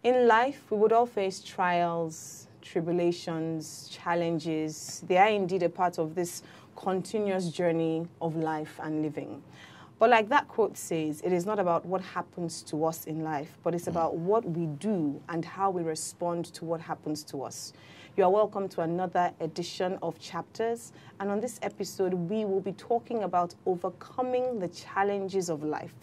In life, we would all face trials, tribulations, challenges. They are indeed a part of this continuous journey of life and living. But like that quote says, it is not about what happens to us in life, but it's about what we do and how we respond to what happens to us. You are welcome to another edition of Chapters. And on this episode, we will be talking about overcoming the challenges of life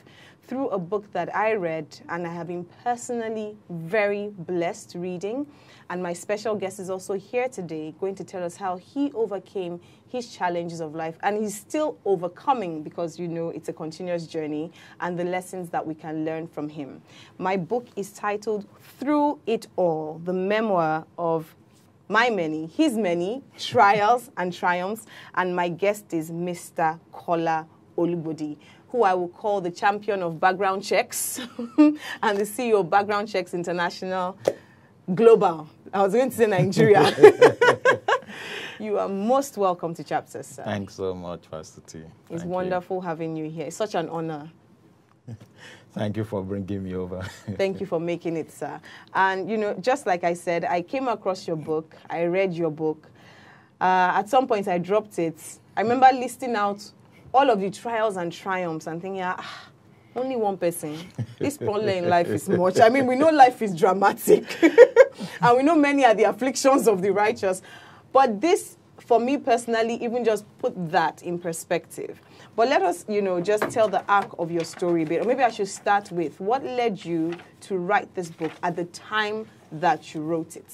through a book that I read and I have been personally very blessed reading. And my special guest is also here today going to tell us how he overcame his challenges of life. And he's still overcoming because, you know, it's a continuous journey and the lessons that we can learn from him. My book is titled Through It All, the memoir of my many, his many trials and triumphs. And my guest is Mr. Kola Olubode, who I will call the champion of background checks and the CEO of Background Checks International Global. I was going to say Nigeria. You are most welcome to Chapters, sir. Thanks so much, Pastor T. It's wonderful having you here. It's such an honor. Thank you for bringing me over. Thank you for making it, sir. And, you know, just like I said, I came across your book. I read your book. At some point, I dropped it. I remember listing out all of the trials and triumphs and thinking, only one person. This problem in life is much. I mean, we know life is dramatic. And we know many are the afflictions of the righteous. But this, for me personally, even just put that in perspective. But let us, you know, just tell the arc of your story a bit. Or maybe I should start with what led you to write this book at the time that you wrote it.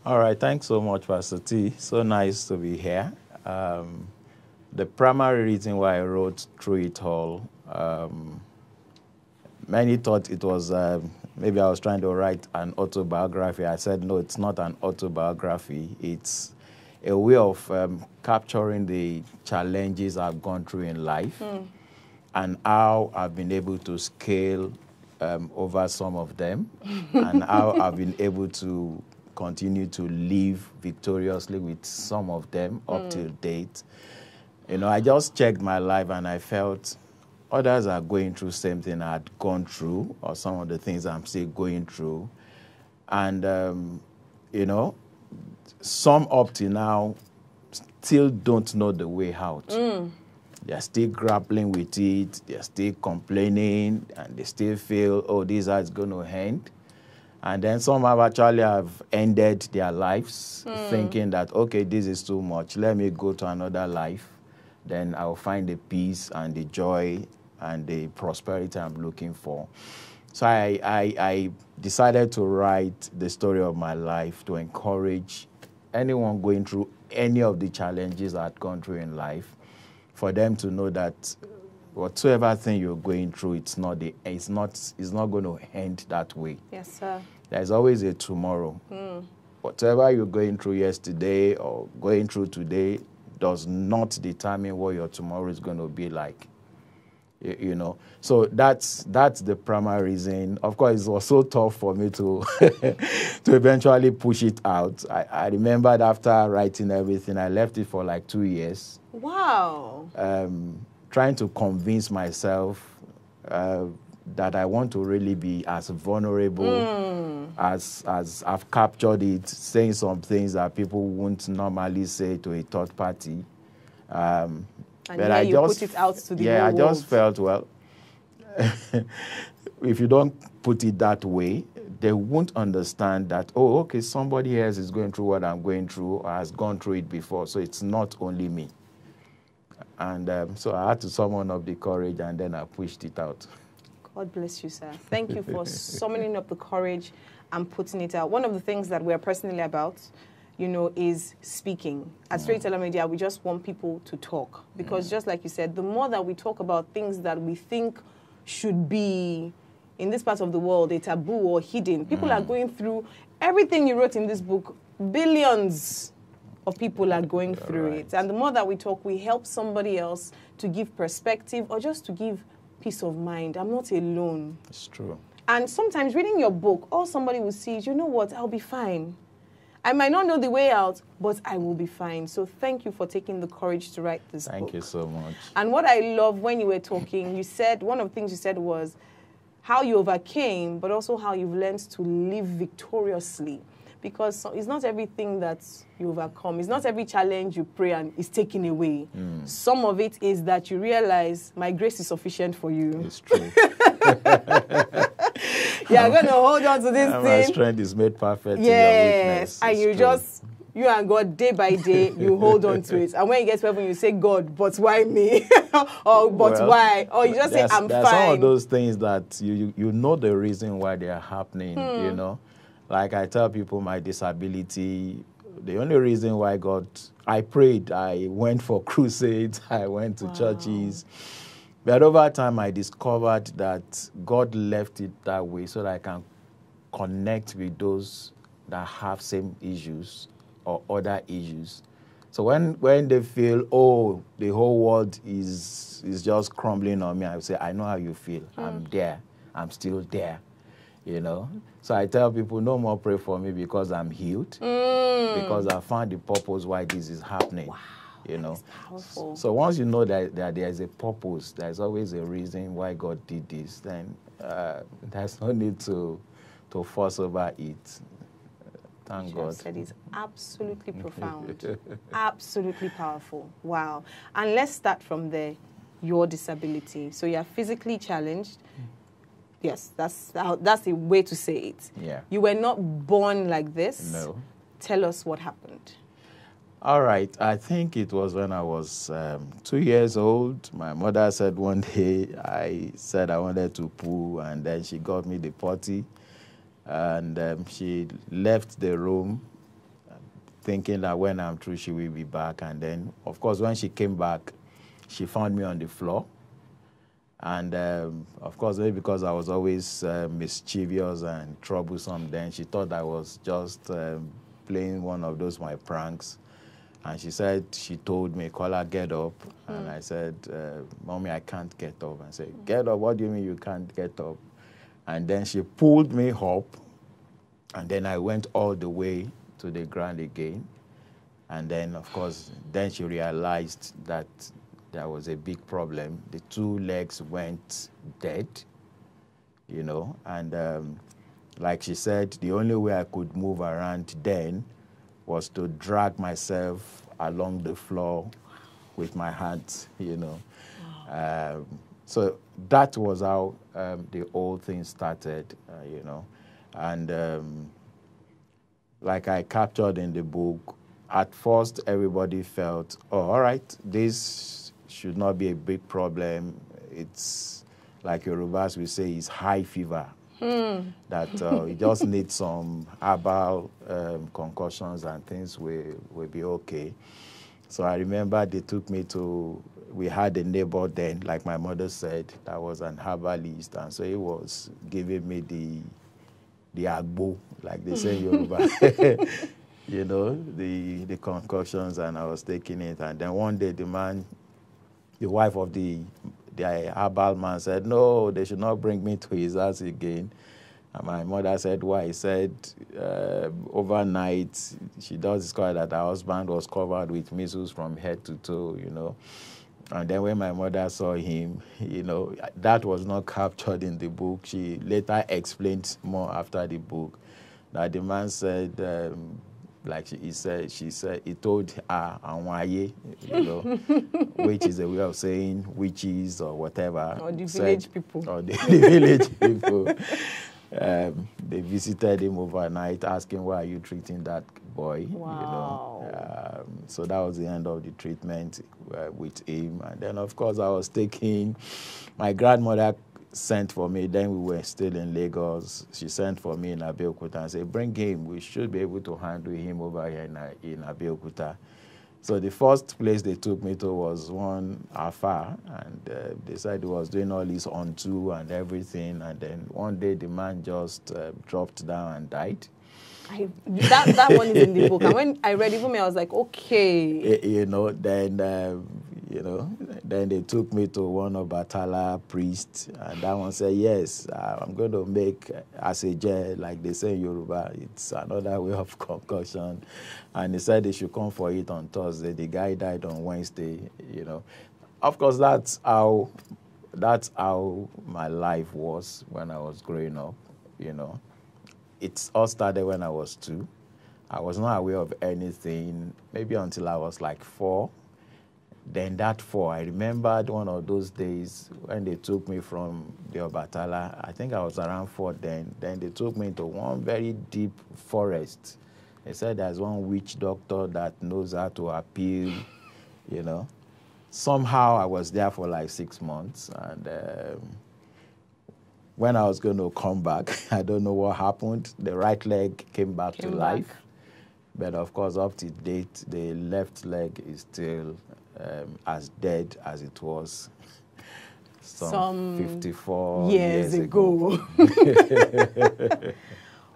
All right. Thanks so much, Pastor T. So nice to be here. The primary reason why I wrote Through It All, many thought it was, maybe I was trying to write an autobiography. I said, no, it's not an autobiography. It's a way of capturing the challenges I've gone through in life and how I've been able to scale over some of them and how I've been able to continue to live victoriously with some of them up to date. You know, I just checked my life and I felt others are going through same thing I had gone through or some of the things I'm still going through. And, you know, some up to now still don't know the way out. They're still grappling with it. They're still complaining and they still feel, oh, this is going to end. And then some have ended their lives thinking that, okay, this is too much. Let me go to another life. Then I'll find the peace and the joy and the prosperity I'm looking for. So I decided to write the story of my life to encourage anyone going through any of the challenges I've gone through in life, for them to know that whatsoever thing you're going through, it's not going to end that way. Yes, sir. There's always a tomorrow. Whatever you're going through yesterday or going through today does not determine what your tomorrow is going to be like. You know, so that's the primary reason. Of course, it was so tough for me to to eventually push it out. I remembered after writing everything, I left it for like 2 years. Wow. Trying to convince myself that I want to really be as vulnerable as I've captured it, saying some things that people wouldn't normally say to a third party. And but I just put it out to the whole world. I just felt, well, if you don't put it that way, they won't understand that, oh, okay, somebody else is going through what I'm going through or has gone through it before, so it's not only me. And so I had to summon up the courage, and then I pushed it out. God bless you, sir. Thank you for summoning up the courage and putting it out. One of the things that we're personally about, you know, is speaking. At Storyteller Media, we just want people to talk. Because just like you said, the more that we talk about things that we think should be, in this part of the world, a taboo or hidden, people are going through everything you wrote in this book. Billions of people are going through it. And the more that we talk, we help somebody else to give perspective or just to give peace of mind. I'm not alone. It's true. And sometimes reading your book, all somebody will see is, you know what, I'll be fine. I might not know the way out, but I will be fine. So thank you for taking the courage to write this book. Thank you so much. And what I love when you were talking, you said, one of the things you said was, how you overcame, but also how you've learned to live victoriously. Because it's not everything that you overcome. It's not every challenge you pray and is taken away. Some of it is that you realize my grace is sufficient for you. It's true. You're going to hold on to this My thing. strength is made perfect in your weakness. And It's you true. just, you and God, day by day, you hold on to it. And when you get to heaven, you say, God, but why me? Or, but Well, why? Or you just say, I'm there fine. are some of those things that you know the reason why they are happening, you know. Like I tell people my disability, the only reason why I prayed, I went for crusades, I went to churches. But over time, I discovered that God left it that way so that I can connect with those that have same issues or other issues. So when they feel, oh, the whole world is just crumbling on me, I say, I know how you feel. I'm there. I'm still there. You know? So I tell people, no more pray for me because I'm healed. Because I found the purpose why this is happening. Wow. You know? Powerful. So once you know that there's a purpose, there's always a reason why God did this, then there's no need to fuss over it. Thank God. Said it's absolutely profound, absolutely powerful. Wow. And let's start from there. Your disability. So you're physically challenged. Yes, that's the way to say it. Yeah. You were not born like this. No. Tell us what happened. All right. I think it was when I was 2 years old. My mother said one day, I said I wanted to poo, and then she got me the potty. And she left the room thinking that when I'm through, she will be back. And then, of course, when she came back, she found me on the floor. And, of course, maybe because I was always mischievous and troublesome, then she thought I was just playing one of those my pranks. And she told me, Kola, get up. And I said, Mommy, I can't get up. I said, get up? What do you mean you can't get up? And then she pulled me up, and then I went all the way to the ground again. And then, of course, then she realized that there was a big problem. The 2 legs went dead, you know. And like she said, the only way I could move around then was to drag myself along the floor with my hands, you know. Wow. So that was how the whole thing started, you know. And like I captured in the book, at first everybody felt, oh, all right, this should not be a big problem. It's like Yorubas will say, it's high fever. That you just need some herbal concussions and things will be okay. So I remember they took me we had a neighbor then, like my mother said, that was an herbalist. And so he was giving me the agbo, like they say in Yoruba, you know, the concussions, and I was taking it. And then one day the wife of the herbal man said, no, they should not bring me to his house again. And my mother said, why? He said, overnight, she does discover that her husband was covered with measles from head to toe, you know. And then when my mother saw him, you know, that was not captured in the book. She later explained more after the book that the man said, like she said, he told her, Anwaye, you know, which is a way of saying witches or whatever. Or the village people. Or the village people. They visited him overnight, asking, why are you treating that boy? Wow. You know? So that was the end of the treatment with him. And then, of course, I was taking, my grandmother sent for me. Then we were still in Lagos. She sent for me in Abeokuta and said, bring him. We should be able to handle him over here in Abeokuta. So the first place they took me to was one afar, and they said he was doing all this unto and everything. And then one day the man just dropped down and died. That one is in the book. And when I read it for me, I was like, okay. You know, then they took me to one of Batala priests, and that one said, yes, I'm going to make aseje, like they say in Yoruba. It's another way of concussion. And they said they should come for it on Thursday. The guy died on Wednesday, you know. Of course, that's how that's how my life was when I was growing up, It all started when I was 2. I was not aware of anything, maybe until I was like 4. Then that 4, I remembered one of those days when they took me from the Obatala. I think I was around 4 then. Then they took me into one very deep forest. They said there's one witch doctor that knows how to appeal, Somehow I was there for like 6 months. And when I was going to come back, I don't know what happened. The right leg came back to life. But of course, up to date, the left leg is still as dead as it was some 54 years ago.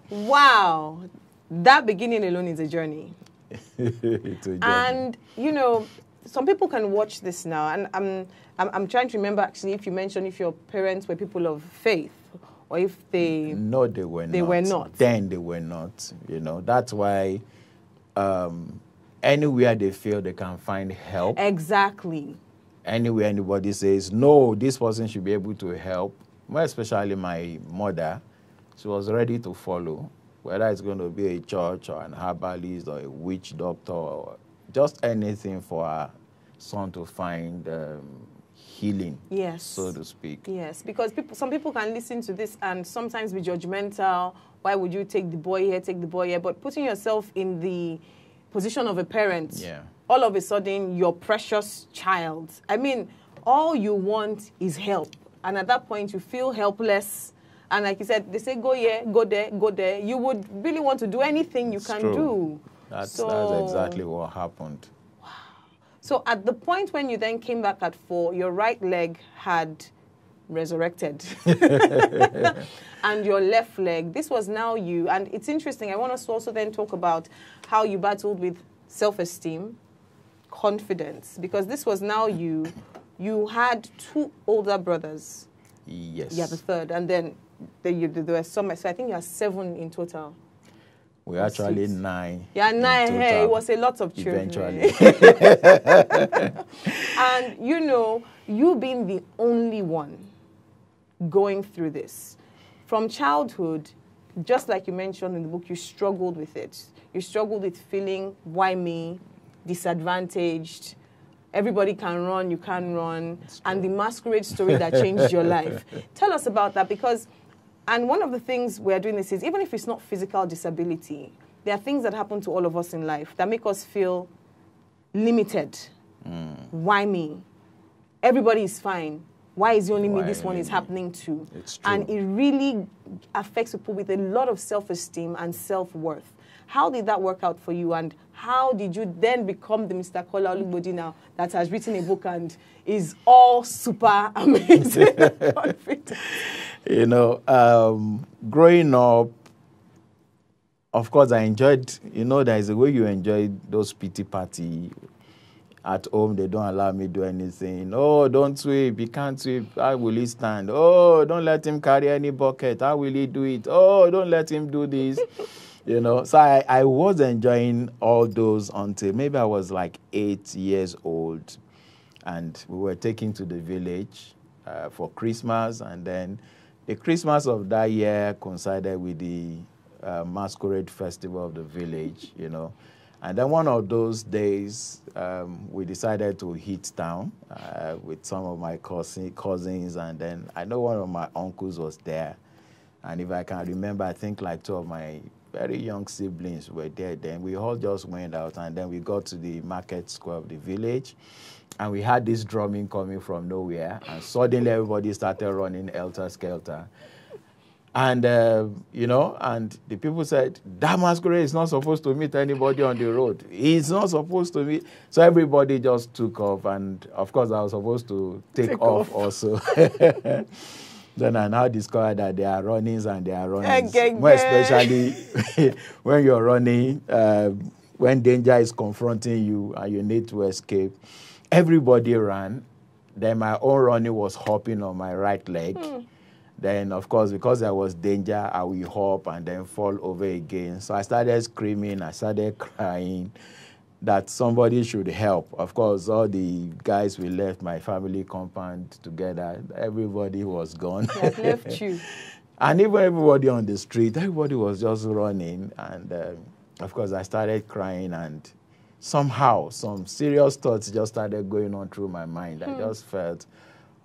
Wow. That beginning alone is a journey. It's a journey. And, some people can watch this now, and I'm trying to remember actually if you mentioned if your parents were people of faith, or if they... No, they were not. They were not. Then they were not. That's why anywhere they feel they can find help. Exactly. Anywhere anybody says, no, this person should be able to help, more especially my mother, she was ready to follow, whether it's going to be a church or an herbalist or a witch doctor or just anything for her son to find healing, yes, so to speak. Yes, because some people can listen to this and sometimes be judgmental. Why would you take the boy here, take the boy here? But putting yourself in the position of a parent, yeah, all of a sudden, your precious child, I mean, all you want is help. And at that point, you feel helpless. And like you said, they say, go here, go there, go there. You would really want to do anything you can do. That's exactly what happened. Wow. So at the point when you then came back at 4, your right leg had resurrected. And your left leg, this was now you. And it's interesting. I want us to also then talk about how you battled with self-esteem, confidence, because this was now you. You had 2 older brothers. Yes. Yeah, the third. And then there were some, so I think you are 7 in total. We're actually 9. Yeah, 9. Hey, it was a lot of children. Eventually. And, you being the only one going through this. From childhood, just like you mentioned in the book, you struggled with it. You struggled with feeling, why me, disadvantaged. Everybody can run, you can't run. And the masquerade story that changed your life. Tell us about that, because... And one of the things we're doing this is, even if it's not physical disability, there are things that happen to all of us in life that make us feel limited. Why me? Everybody is fine. Why is it only me this one is happening to? It's true. And it really affects people with a lot of self-esteem and self-worth. How did that work out for you? And how did you then become the Mr. Kola Olugbodi now that has written a book and is all super amazing confident? Growing up, of course, I enjoyed, there's a way you enjoy those pity party. At home, they don't allow me to do anything. Oh, don't sweep. He can't sweep. How will he stand? Oh, don't let him carry any bucket. How will he do it? Oh, don't let him do this. So I was enjoying all those until maybe I was like 8 years old. And we were taken to the village for Christmas. And then the Christmas of that year coincided with the masquerade festival of the village, And then one of those days, we decided to hit town with some of my cousins. And then I know one of my uncles was there. And if I can remember, I think like 2 of my very young siblings were there then. We all just went out, and then we got to the market square of the village. And we had this drumming coming from nowhere. And suddenly everybody started running helter-skelter. And, and the people said, that masquerade is not supposed to meet anybody on the road. He's not supposed to meet. So everybody just took off. And, of course, I was supposed to take off also. Then I now discovered that there are runnings and there are runnings. More especially when you're running, when danger is confronting you and you need to escape. Everybody ran. Then my own running was hopping on my right leg. Then, of course, because there was danger, I will hop and then fall over again. So I started screaming. I started crying. that somebody should help. Of course, all the guys we left my family compound together, everybody was gone. He has left you. And even everybody on the street, everybody was just running. And of course, I started crying, and somehow some serious thoughts just started going on through my mind. I just felt,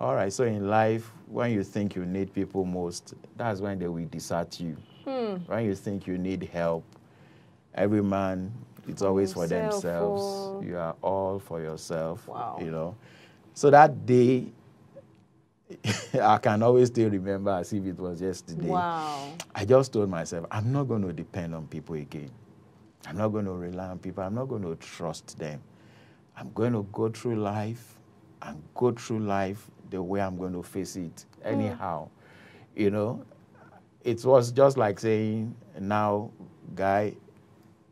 all right, so in life, when you think you need people most, that's when they will desert you. When you think you need help, every man, it's always for themselves. You are all for yourself. Wow. You know. So that day, I can always still remember as if it was yesterday. Wow. I just told myself, I'm not going to depend on people again. I'm not going to rely on people. I'm not going to trust them. I'm going to go through life and go through life the way I'm going to face it anyhow. You know, it was just like saying, now, guy,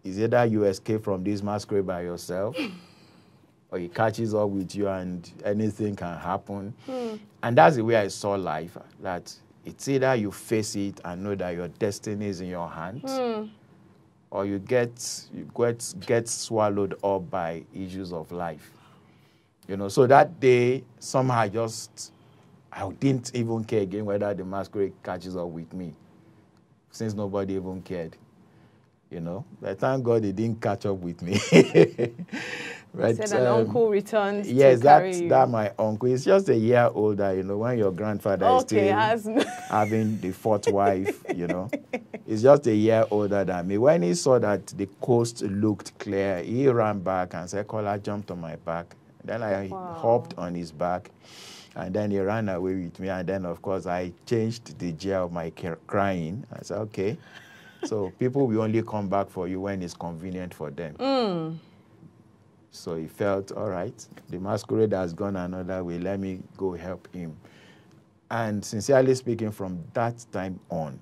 is either you escape from this masquerade by yourself or it catches up with you and anything can happen. And that's the way I saw life, that it's either you face it and know that your destiny is in your hands, or you get swallowed up by issues of life. You know, so that day, somehow I didn't even care again whether the masquerade catches up with me, since nobody even cared. You know, but thank God it didn't catch up with me. But, said an uncle returns yes, to carry you. that my uncle is just a year older. You know, when your grandfather is still having the fourth wife. You know, he's just a year older than me. When he saw that the coast looked clear, he ran back and said, "Kola, jumped on my back." Then I hopped on his back, and then he ran away with me. And then, of course, I changed the gear of my crying. I said, "Okay." So people will only come back for you when it's convenient for them. So he felt, all right, the masquerade has gone another way. Let me go help him. And sincerely speaking, from that time on,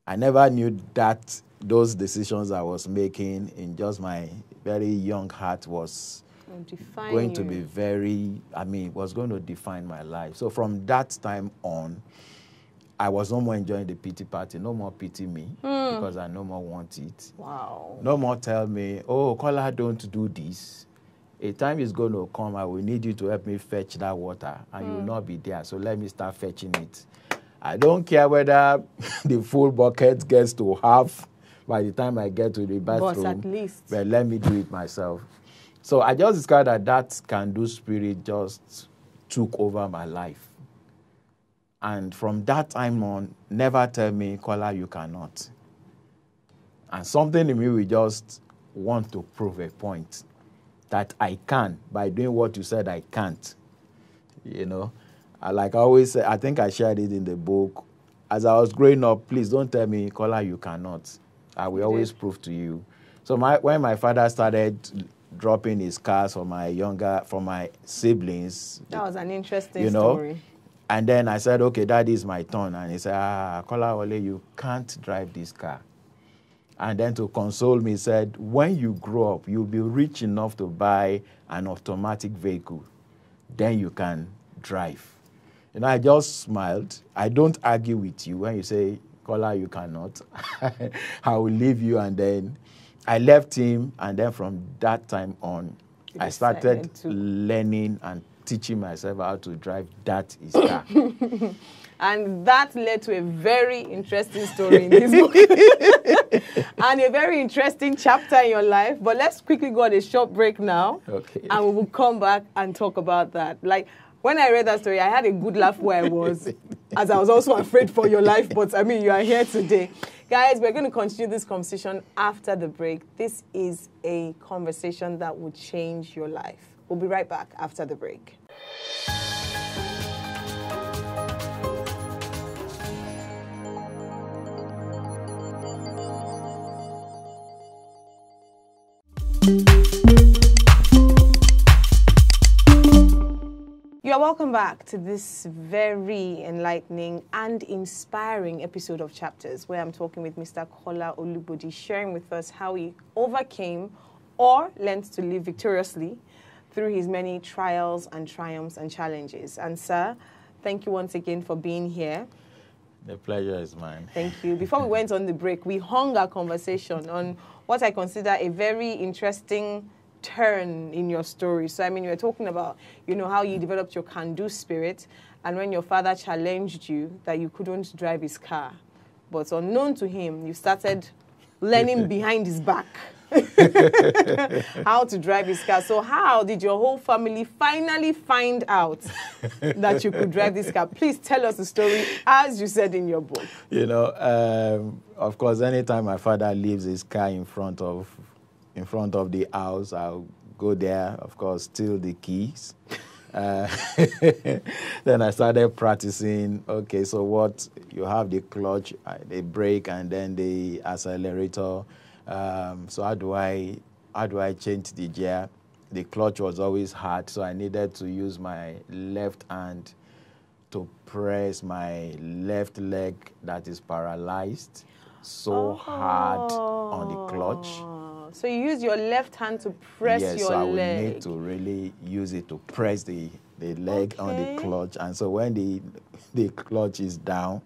I never knew that those decisions I was making in just my very young heart was going to be was going to define my life. So from that time on, I was no more enjoying the pity party. No more pity me because I no more want it. Wow. No more tell me, oh, Kola, don't do this. A time is going to come, I will need you to help me fetch that water, and you will not be there. So let me start fetching it. I don't care whether the full bucket gets to half by the time I get to the bathroom. But at least. But let me do it myself. So I just discovered that can-do spirit just took over my life. And from that time on, never tell me, Kola, you cannot. And something in me will just want to prove a point that I can by doing what you said I can't. You know, like I always say, I think I shared it in the book. As I was growing up, please don't tell me, Kola, you cannot. I will always prove to you. So when my father started dropping his cars for my siblings. That was an interesting story. And then I said, okay, that is my turn. And he said, Kola Wole, you can't drive this car. And then to console me, he said, when you grow up, you'll be rich enough to buy an automatic vehicle. Then you can drive. And I just smiled. I don't argue with you when you say, Kola, you cannot. I will leave you. And then I left him. And then from that time on, I started learning and teaching myself how to drive that is car. And that led to a very interesting story in this book. And a very interesting chapter in your life. But let's quickly go on a short break now. Okay. And we will come back and talk about that. Like, when I read that story, I had a good laugh where I was, as I was also afraid for your life. But, I mean, you are here today. Guys, we're going to continue this conversation after the break. This is a conversation that will change your life. We'll be right back after the break. You are welcome back to this very enlightening and inspiring episode of Chapters, where I'm talking with Mr. Kola Olubodi, sharing with us how he overcame or learned to live victoriously through his many trials and triumphs and challenges. And sir, thank you once again for being here. The pleasure is mine. Thank you. Before we went on the break, we hung our conversation on what I consider a very interesting turn in your story. So, I mean, you were talking about, you know, how you developed your can-do spirit, and when your father challenged you that you couldn't drive his car. But unknown to him, you started learning behind his back how to drive his car. So how did your whole family finally find out that you could drive this car? Please tell us the story as you said in your book. You know, of course, anytime my father leaves his car in front of the house, I'll go there, of course, steal the keys. Then I started practicing. Okay, so what you have: the clutch, the brake, and then the accelerator. So how do I change the gear? The clutch was always hard, so I needed to use my left hand to press my left leg that is paralyzed so hard on the clutch. So you use your left hand to press your leg. Yes, so I would need to really use it to press the leg on the clutch. And so when the clutch is down,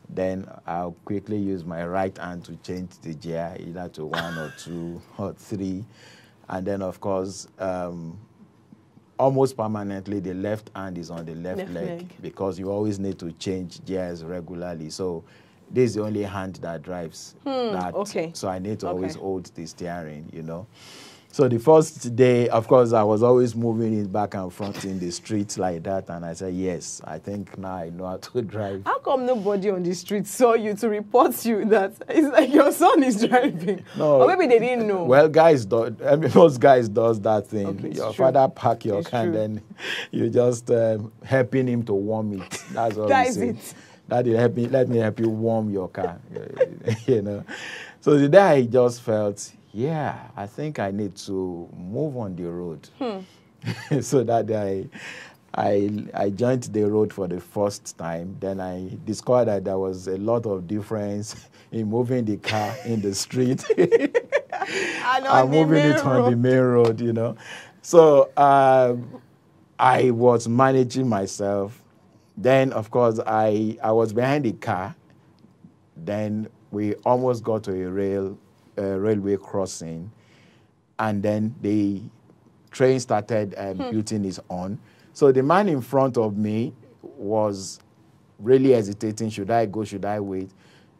then I'll quickly use my right hand to change the gear, either to 1 or 2 or 3. And then, of course, almost permanently, the left hand is on the left leg because you always need to change gears regularly. So this is the only hand that drives that. Okay. So I need to always hold the steering, you know. So the first day, of course, I was always moving it back and front in the streets like that. And I said, yes, I think now I know how to drive. How come nobody on the street saw you to report you that it's like your son is driving? No. Or maybe they didn't know. Well, guys, most guys does that thing. Okay, Your true. father pack your car, True. then you just helping him to warm it. That's all That we is say. it. Daddy, let me help you warm your car. You know. So the day I just felt, yeah, I think I need to move on the road. So that day I joined the road for the first time. Then I discovered that there was a lot of difference in moving the car in the street and moving it on the main road, you know. So I was managing myself. Then, of course, I was behind the car. Then we almost got to a railway crossing. And then the train started building its own. So the man in front of me was really hesitating. Should I go? Should I wait?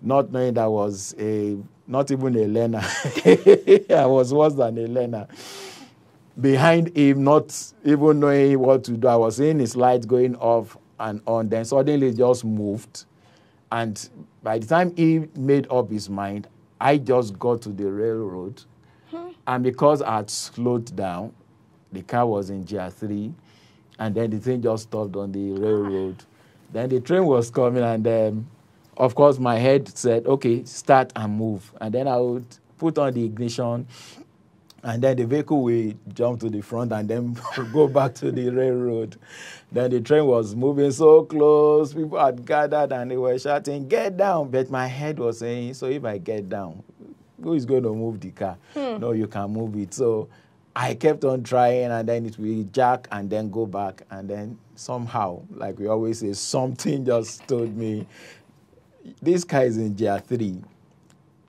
Not knowing that was not even a learner. I was worse than a learner. Behind him, not even knowing what to do. I was seeing his lights going off and on. Then suddenly it just moved. And by the time he made up his mind, I just got to the railroad. And because I had slowed down, the car was in gear 3. And then the thing just stopped on the railroad. Then the train was coming, and of course my head said, okay, start and move. And then I would put on the ignition, and then the vehicle will jump to the front and then go back to the railroad. Then the train was moving so close, people had gathered and they were shouting, get down. But my head was saying, so if I get down, who is going to move the car? No, you can move it. So I kept on trying, and then it will jack and then go back. And then somehow, like we always say, something just told me, this car is in gear 3.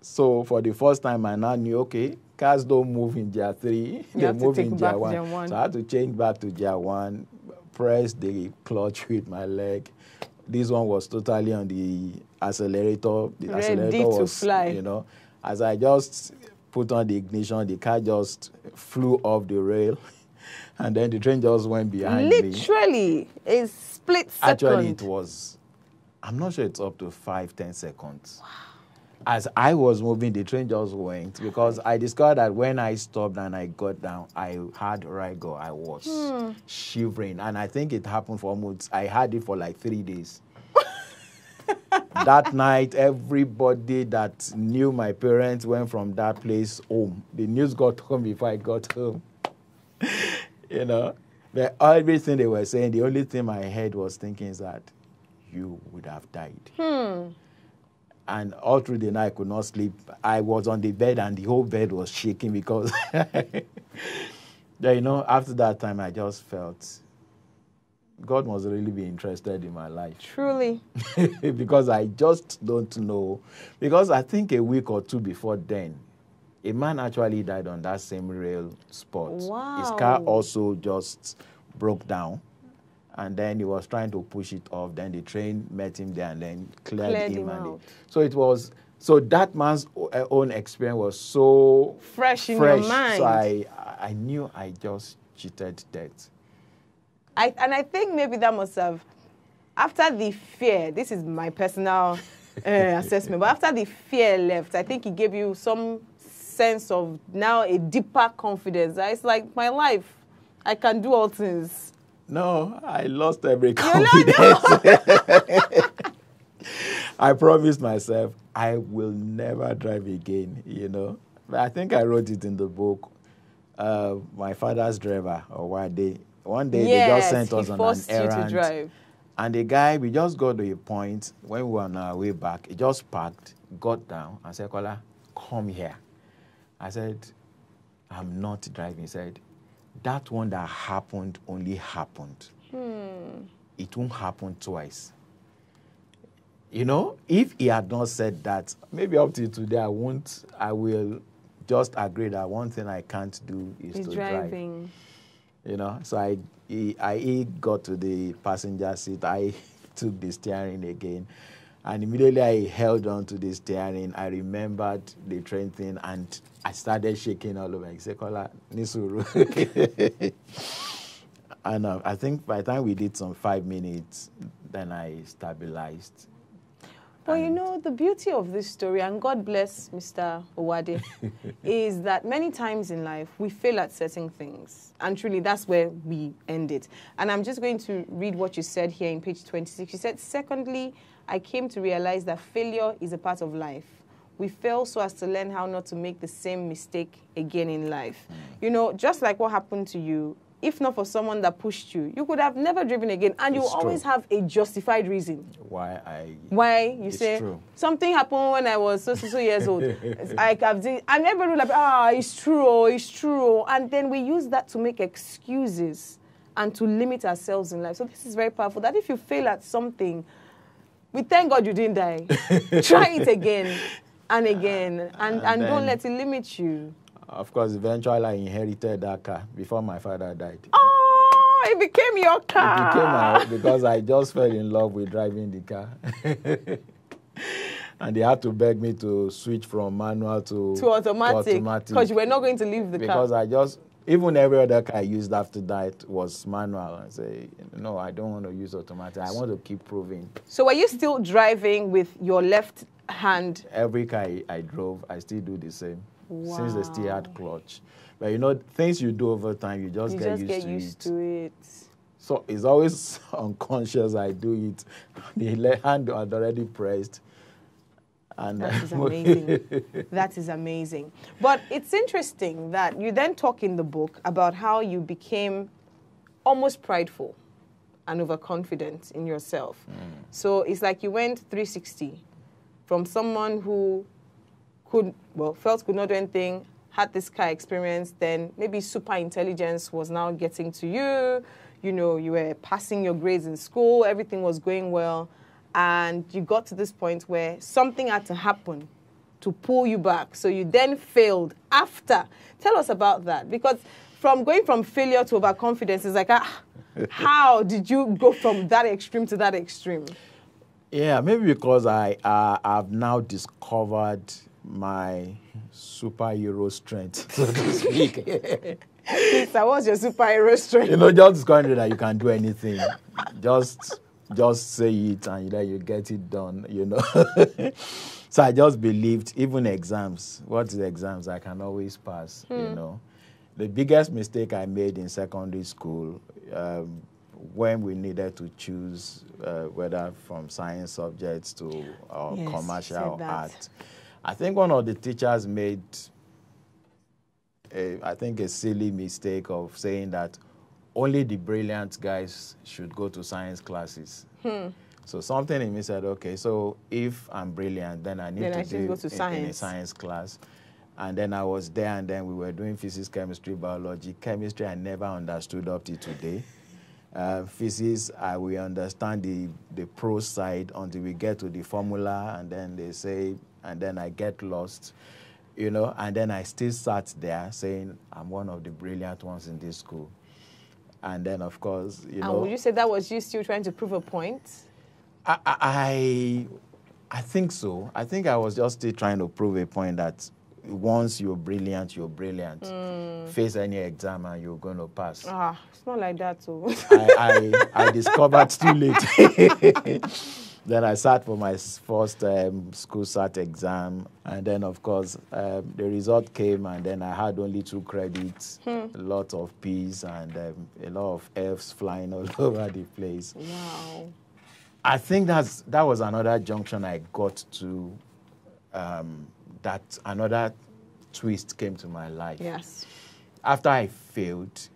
So for the first time, I now knew, okay, cars don't move in gear 3. They move in gear 1. So I had to change back to gear 1, press the clutch with my leg. This one was totally on the accelerator. The accelerator was, fly. You know, as I just put on the ignition, the car just flew off the rail, and then the train just went behind me. Literally, a split second. Actually, it was, I'm not sure it's up to 5-10 seconds. Wow. As I was moving, the train just went, because I discovered that when I stopped and I got down, I had rigor. I was shivering, and I think it happened for almost, I had it for like 3 days. That night, everybody that knew my parents went from that place home. The news got home before I got home. You know, but everything they were saying, the only thing my head was thinking is that you would have died. And all through the night, I could not sleep. I was on the bed, and the whole bed was shaking because, you know, after that time, I just felt God must really be interested in my life. Truly. Because I just don't know. Because I think a week or two before then, a man actually died on that same rail spot. Wow. His car also just broke down. And then he was trying to push it off. Then the train met him there and then cleared him out. So it was, so that man's own experience was so fresh in your mind. So I knew I just cheated death. And I think maybe that must have, after the fear, this is my personal assessment, but after the fear left, I think it gave you some sense of now a deeper confidence. It's like my life, I can do all things. No, I lost every confidence. I promised myself I will never drive again, you know. But I think I wrote it in the book, my father's driver, or one day they just sent us on an errand. To drive. And the guy, we just got to a point when we were on our way back, he just parked, got down, and said, Kola, come here. I said, I'm not driving. He said, that one that happened only happened. It won't happen twice. You know, if he had not said that, maybe up to today I will just agree that one thing I can't do is to driving. Drive. You know, so I got to the passenger seat. I took the steering again. And immediately I held on to the steering. I remembered the train thing and I started shaking all over. I said, Kola, Nisuru. And I think by the time we did some 5 minutes, then I stabilized. Well, you know, the beauty of this story, and God bless Mr. Owade, is that many times in life, we fail at certain things. And truly, that's where we end it. And I'm just going to read what you said here in page 26. You said, secondly, I came to realize that failure is a part of life. We fail so as to learn how not to make the same mistake again in life. You know, just like what happened to you, if not for someone that pushed you, you could have never driven again. And you always have a justified reason. Why you say, true. Something happened when I was so years old. And everybody was like, it's true. And then we use that to make excuses and to limit ourselves in life. So this is very powerful, that if you fail at something, we thank God you didn't die. Try it again and again. And don't let it limit you. Of course, eventually I inherited that car before my father died. Oh, it became your car. It became my, because I just fell in love with driving the car. And they had to beg me to switch from manual to automatic. Because you were not going to leave the car. Because even every other car I used after that was manual. I say, no, I don't want to use automatic. I want to keep proving. So were you still driving with your left hand? Every car I drove, I still do the same. Wow. Since they still had clutch. But you know, things you do over time, you just get used to it. So it's always unconscious I do it. The left hand had already pressed. And that is amazing. That is amazing. But it's interesting that you then talk in the book about how you became almost prideful and overconfident in yourself. So it's like you went 360 from someone who felt could not do anything, had this car experience, then maybe super intelligence was now getting to you. You know, you were passing your grades in school, everything was going well, and you got to this point where something had to happen to pull you back. So you then failed after. Tell us about that, because from going from failure to overconfidence is like, how did you go from that extreme to that extreme? Yeah, maybe because I've now discovered my superhero strength, so to speak. So what's your superhero strength? You know, just discovering that you can do anything. Just say it and then you get it done, you know. So I just believed, even exams, what is exams? I can always pass, you know. The biggest mistake I made in secondary school, when we needed to choose whether from science subjects to commercial art, I think one of the teachers made, a silly mistake of saying that only the brilliant guys should go to science classes. So something in me said, okay, so if I'm brilliant, then I need to do it in a science class. And then I was there, and then we were doing physics, chemistry, biology. Chemistry I never understood up to today. Physics, I will understand the prose side until we get to the formula, and then they say, and then I get lost, and then I still sat there saying, I'm one of the brilliant ones in this school. And then, of course, And would you say that was you still trying to prove a point? I think so. I think I was just still trying to prove a point that once you're brilliant, you're brilliant. Face any exam and you're going to pass. It's not like that, too. I discovered too late. Then I sat for my first school SAT exam. And then, of course, the result came, and then I had only 2 credits, a lot of P's, and a lot of F's flying all over the place. Wow. I think that was another junction I got to, that another twist came to my life. Yes. After I failed,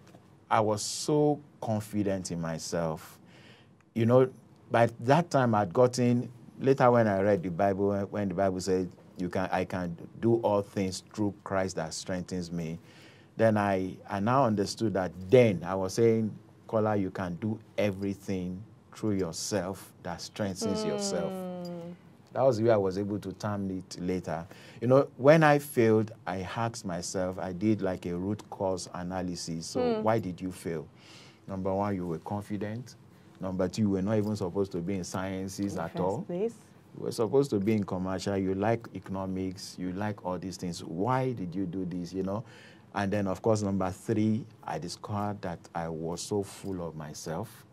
I was so confident in myself. By that time I'd gotten, later when I read the Bible, when the Bible said, I can do all things through Christ that strengthens me, then I now understood that then I was saying, Kola, you can do everything through yourself that strengthens yourself. That was the way I was able to term it later. When I failed, I asked myself, I did like a root cause analysis. So why did you fail? Number 1, you were confident. Number 2, you were not even supposed to be in sciences at all. You were supposed to be in commercial. You like economics. You like all these things. Why did you do this, And then, of course, number 3, I discovered that I was so full of myself.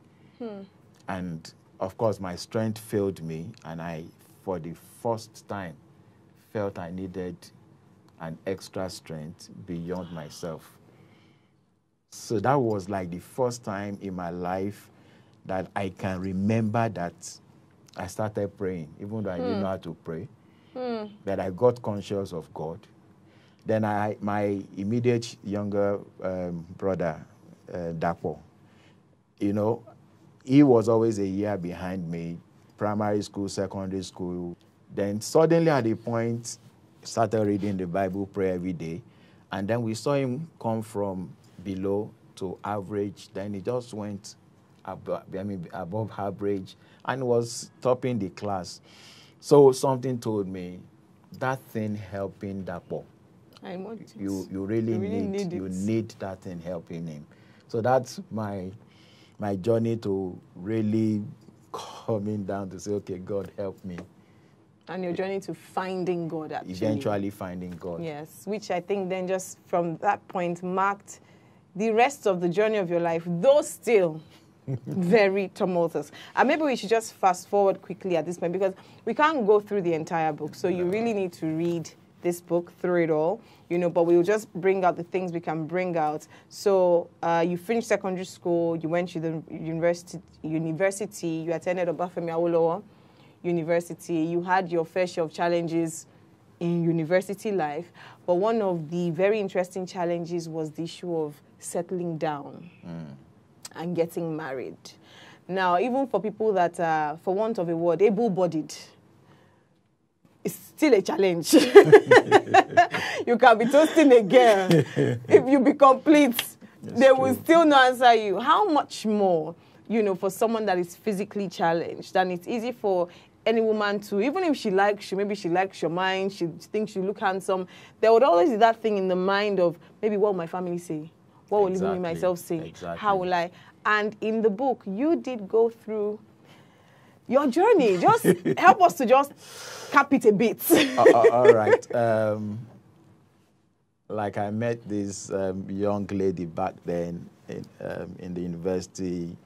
And, of course, my strength failed me, and I, for the first time, felt I needed an extra strength beyond myself. So that was like the first time in my life that I can remember that I started praying, even though I didn't know how to pray, that I got conscious of God. Then my immediate younger brother, Dapo, he was always a year behind me, primary school, secondary school. Then suddenly at a point, started reading the Bible, pray every day. And then we saw him come from below to average. Then he just went above average and was topping the class. So something told me, that thing helping Dapo. I want it. You really need that thing helping him. So that's my journey to really coming down to say, okay, God help me. And your journey to finding God, actually. Eventually finding God. Yes, which I think then just from that point marked the rest of the journey of your life, though still very tumultuous. And maybe we should just fast forward quickly at this point, because we can't go through the entire book. So you really need to read this book through it all, but we'll just bring out the things we can bring out. So you finished secondary school, you went to the university, you attended Obafemi Awolowo University, you had your fair share of challenges in university life, but one of the very interesting challenges was the issue of settling down and getting married. Now, even for people that are, for want of a word, able-bodied, it's still a challenge. You can be toasting a girl. If you be complete, they will still not answer you. How much more, for someone that is physically challenged? And it's easy for any woman to, even if maybe she likes your mind, she thinks you look handsome, there would always be that thing in the mind of, maybe what will my family say? What will even myself say? Exactly. How will I? And in the book, you did go through your journey. Just help us to just cap it a bit. All right. Like I met this young lady back then in the university.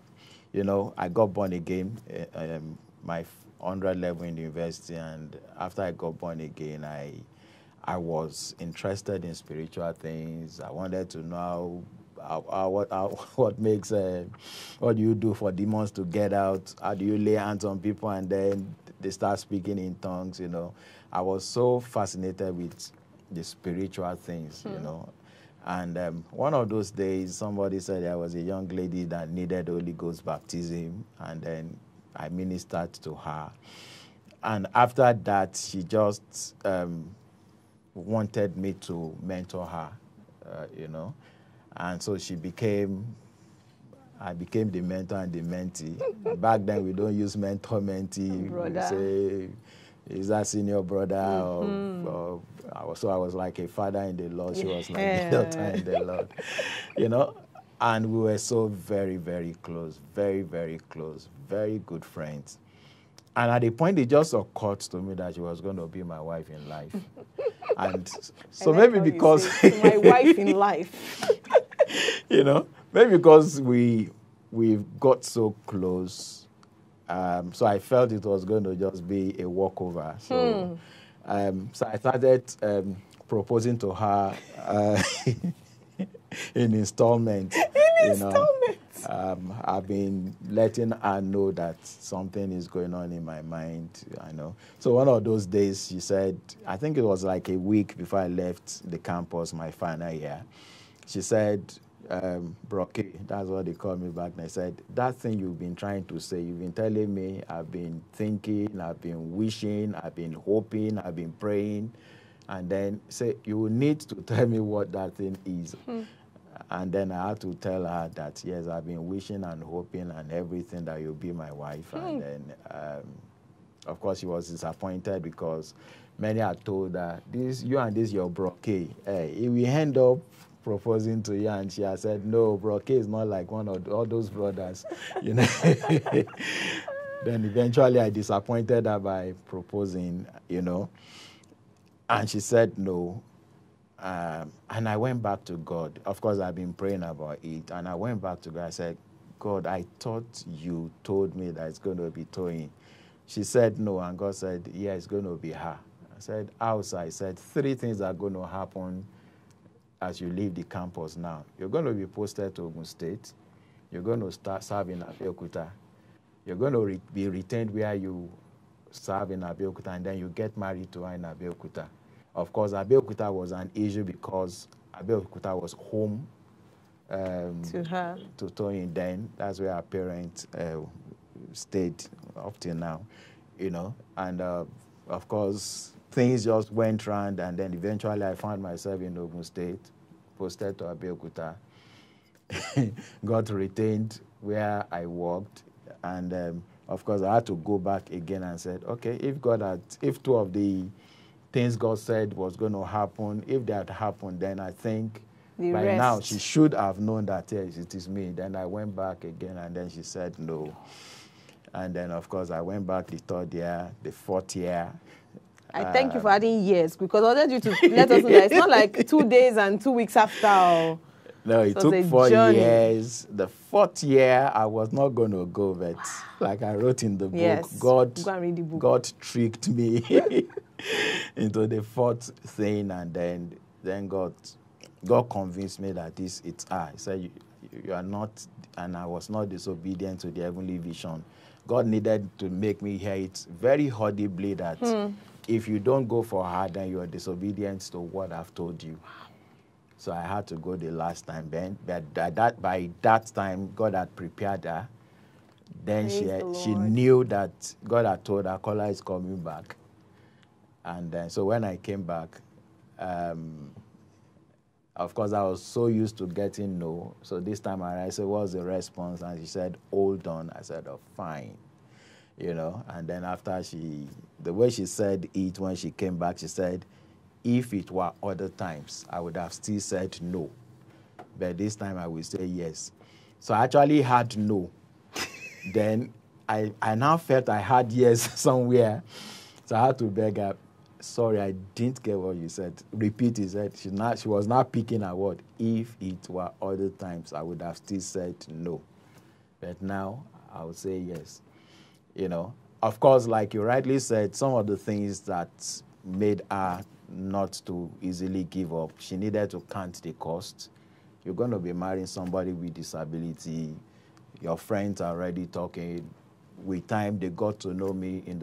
I got born again, my 100 level in the university, and after I got born again, I was interested in spiritual things. I wanted to know what makes, what do you do for demons to get out? How do you lay hands on people and then they start speaking in tongues, I was so fascinated with the spiritual things, And one of those days, somebody said there was a young lady that needed Holy Ghost baptism, and then I ministered to her. And after that, she just wanted me to mentor her, And so she became I became the mentor and the mentee. Back then, we don't use mentor, mentee. We say, is that senior brother? Or so I was like a father in the Lord. She was like a daughter in the Lord. You know? And we were so very, very close. Very, very close. Very good friends. And at the point, it just occurred to me that she was going to be my wife in life. And so maybe because... my wife in life. You know, maybe because we've got so close, so I felt it was going to just be a walkover. So, so I started proposing to her in installments. I've been letting her know that something is going on in my mind. I know. So one of those days, she said, I think it was like a week before I left the campus, my final year. She said, Broke, that's what they called me back then. I said, that thing you've been trying to say, you've been telling me, I've been thinking, I've been wishing, I've been hoping, I've been praying. And then say, you need to tell me what that thing is. And then I had to tell her that, yes, I've been wishing and hoping and everything that you'll be my wife. And then, of course, she was disappointed because many had told her, you and this your Broke. Hey, if we end up proposing to you, and she has said, no, Broke is not like one of all those brothers. You know. Then eventually I disappointed her by proposing, you know. And she said no. And I went back to God. Of course, I've been praying about it. And I went back to God. I said, God, I thought you told me that it's going to be Toyin. She said no. And God said, yeah, it's going to be her. I said, outside. I said, 3 things are going to happen as you leave the campus now. You're going to be posted to Ogun State. You're going to start serving at Abeokuta. You're going to be retained where you serve in Abeokuta, and then you get married to her in Abeokuta. Of course, Abeokuta was an issue because Abeokuta was home to her, to Toyin then. That's where our parents stayed up till now, you know. And of course, things just went round, and then eventually I found myself in Ogun State, posted to Abeokuta, got retained where I worked, and of course I had to go back again and said, okay, if 2 of the things God said was going to happen, if they had happened, then I think by now she should have known that, yes, it is me. Then I went back again, and then she said no. And then, of course, I went back the 3rd year, the 4th year. I thank you for adding years, because I wanted you to let us know that it's not like 2 days and 2 weeks after. No, it took 4 years. The 4th year, I was not going to go, but like I wrote in the book, yes. God, go and read the book. God tricked me into the 4th thing, and then God convinced me that it's her. He said, you are not, and I was not disobedient to the heavenly vision. God needed to make me hear it very audibly that if you don't go for her, then you are disobedient to what I've told you. So I had to go the last time. Then, but by that time, God had prepared her. Then she knew that God had told her, Kola is coming back. And then, so when I came back, of course, I was so used to getting no. So this time I said, what's the response? And she said, hold on. I said, oh, fine. You know, and then after the way she said it when she came back, she said, if it were other times, I would have still said no. But this time I will say yes. So I actually had no. Then I now felt I had yes somewhere. So I had to beg her, sorry, I didn't get what you said. Repeat, he said. She was not picking a word. If it were other times, I would have still said no. But now I would say yes. You know, of course, like you rightly said, some of the things that made her not to easily give up, she needed to count the cost. You're going to be marrying somebody with disability. Your friends are already talking. With time, they got to know me in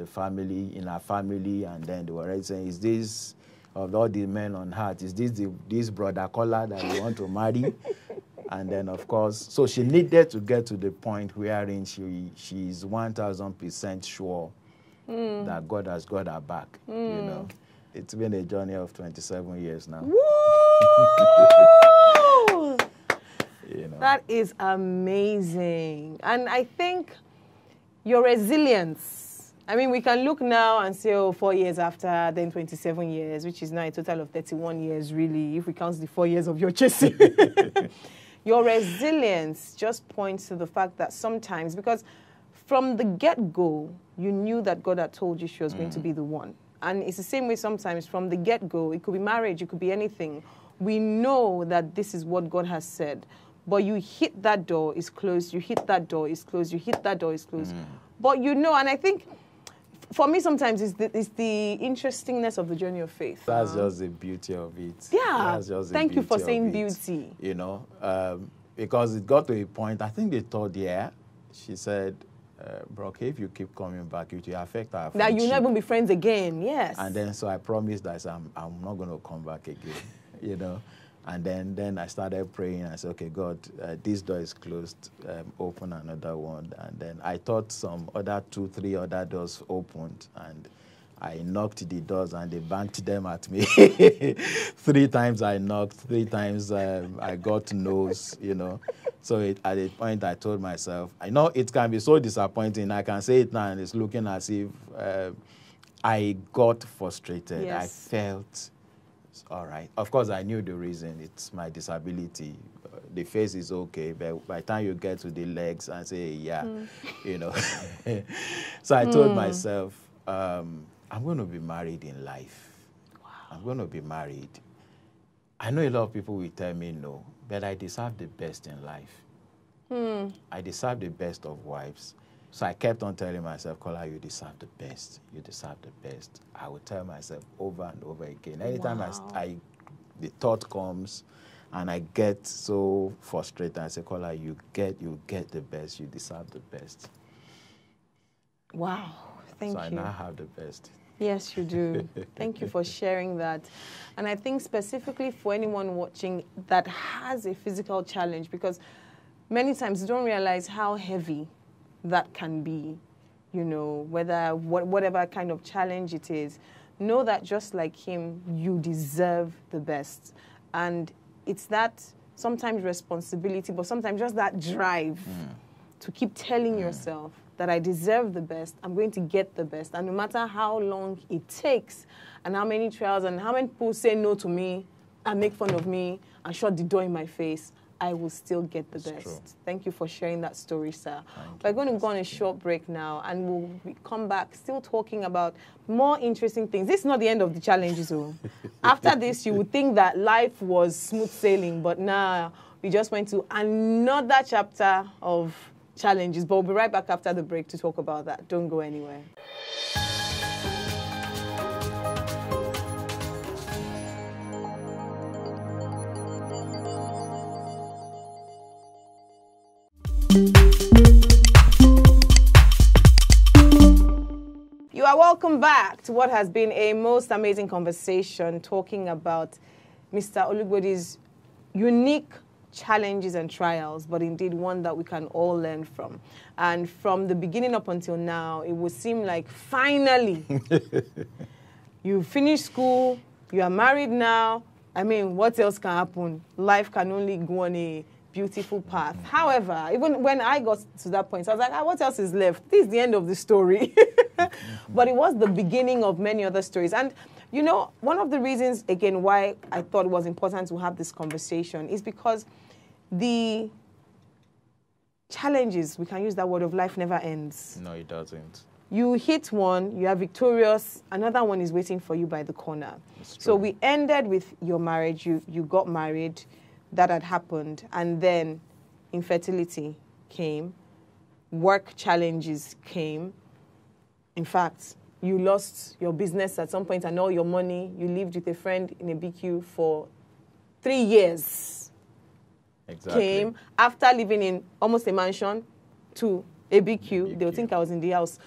our family, and then they were already saying, is this, of all the men on earth, is this brother Kola that you want to marry? And then, of course, so she needed to get to the point wherein she's 1,000% sure that God has got her back, you know. It's been a journey of 27 years now. Woo! You know. That is amazing. And I think your resilience, I mean, we can look now and say, oh, 4 years after, then 27 years, which is now a total of 31 years, really, if we count the 4 years of your chasing. Your resilience just points to the fact that sometimes, because from the get-go, you knew that God had told you she was going to be the one. And it's the same way sometimes from the get-go. It could be marriage, it could be anything. We know that this is what God has said. But you hit that door, it's closed. You hit that door, it's closed. You hit that door, it's closed. But you know, and I think for me sometimes it's the interestingness of the journey of faith. That's just the beauty of it. Yeah. That's just the Thank you for beauty saying of it, beauty. You know, because it got to a point, I think the third year, she said, Brock, if you keep coming back, it will affect our friendship. That you'll never be friends again, yes. And then, so I promised that I'm not going to come back again, you know. And then I started praying. I said, okay, God, this door is closed, open another one. And then I thought some other 2, 3 other doors opened. And I knocked the doors and they banged them at me. 3 times I knocked, 3 times I got no's, you know. So at a point I told myself, I know it can be so disappointing. I can say it now and it's looking as if I got frustrated. Yes. I felt, all right. Of course, I knew the reason. It's my disability. The face is okay, but by the time you get to the legs and say, yeah, you know. So I told myself, I'm going to be married in life. Wow. I'm going to be married. I know a lot of people will tell me no, but I deserve the best in life. I deserve the best of wives. So I kept on telling myself, Kola, you deserve the best. You deserve the best. I would tell myself over and over again. Anytime the thought comes and I get so frustrated, I say, Kola, you get the best. You deserve the best. Wow. Thank you. So I now have the best. Yes, you do. Thank you for sharing that. And I think specifically for anyone watching that has a physical challenge, because many times you don't realize how heavy that can be, you know, whatever kind of challenge it is. Know that just like him, you deserve the best. And it's that sometimes responsibility, but sometimes just that drive to keep telling yourself that I deserve the best, I'm going to get the best. And no matter how long it takes and how many trials and how many people say no to me and make fun of me and shut the door in my face, I will still get the best. True. Thank you for sharing that story, sir. We're going to go on a short break now and we'll come back still talking about more interesting things. This is not the end of the challenges. After this, you would think that life was smooth sailing, but now we just went to another chapter of challenges. But we'll be right back after the break to talk about that. Don't go anywhere. You are welcome back to what has been a most amazing conversation talking about Mr. Olugbodi's unique challenges and trials, but indeed one that we can all learn from. And from the beginning up until now, it would seem like finally you finished school, you are married now. I mean, what else can happen? Life can only go on a beautiful path. However, even when I got to that point, I was like, what else is left? This is the end of the story. But it was the beginning of many other stories. And, you know, one of the reasons, again, why I thought it was important to have this conversation is because the challenges, we can use that word, of life never ends. No, it doesn't. You hit one, you are victorious, another one is waiting for you by the corner. So we ended with your marriage, you got married, that had happened, and then infertility came, work challenges came. In fact, you lost your business at some point and all your money. You lived with a friend in a BQ for 3 years. Exactly. Came after living in almost a mansion to a BQ. They'll think I was in the house.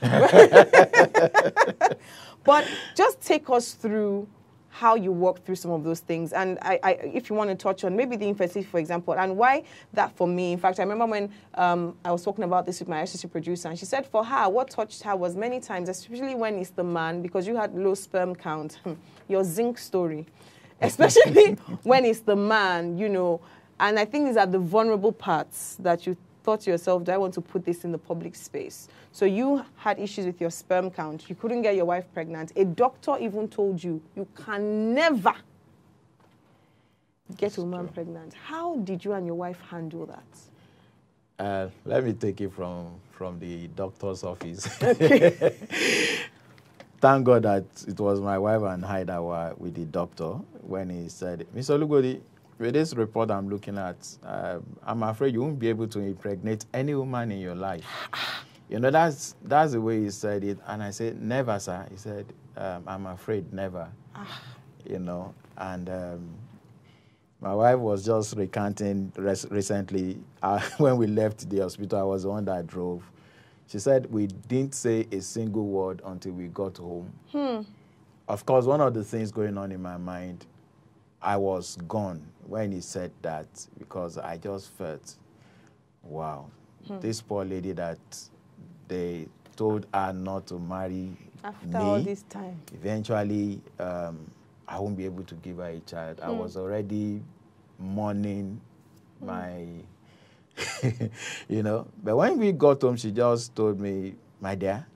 But just take us through how you walk through some of those things. And if you want to touch on maybe the infertility, for example, and why that for me. In fact, I remember when I was talking about this with my associate producer, and she said for her, what touched her was many times, especially when it's the man, because you had low sperm count, your zinc story, especially when it's the man, you know, And I think these are the vulnerable parts that you thought to yourself, do I want to put this in the public space? So you had issues with your sperm count. You couldn't get your wife pregnant. A doctor even told you, you can never get a woman pregnant. How did you and your wife handle that? Let me take it from the doctor's office. Okay. Thank God that it was my wife and I that were with the doctor when he said, Mr. Lugodi, with this report I'm looking at, I'm afraid you won't be able to impregnate any woman in your life. You know, that's the way he said it. And I said, never, sir. He said, I'm afraid never. You know, and my wife was just recanting recently. When we left the hospital, I was the one that drove. She said we didn't say a single word until we got home. Of course, one of the things going on in my mind, I was gone when he said that, because I just felt, wow, this poor lady that they told her not to marry After all this time. Eventually, I won't be able to give her a child. I was already mourning my... you know, but when we got home, she just told me, my dear,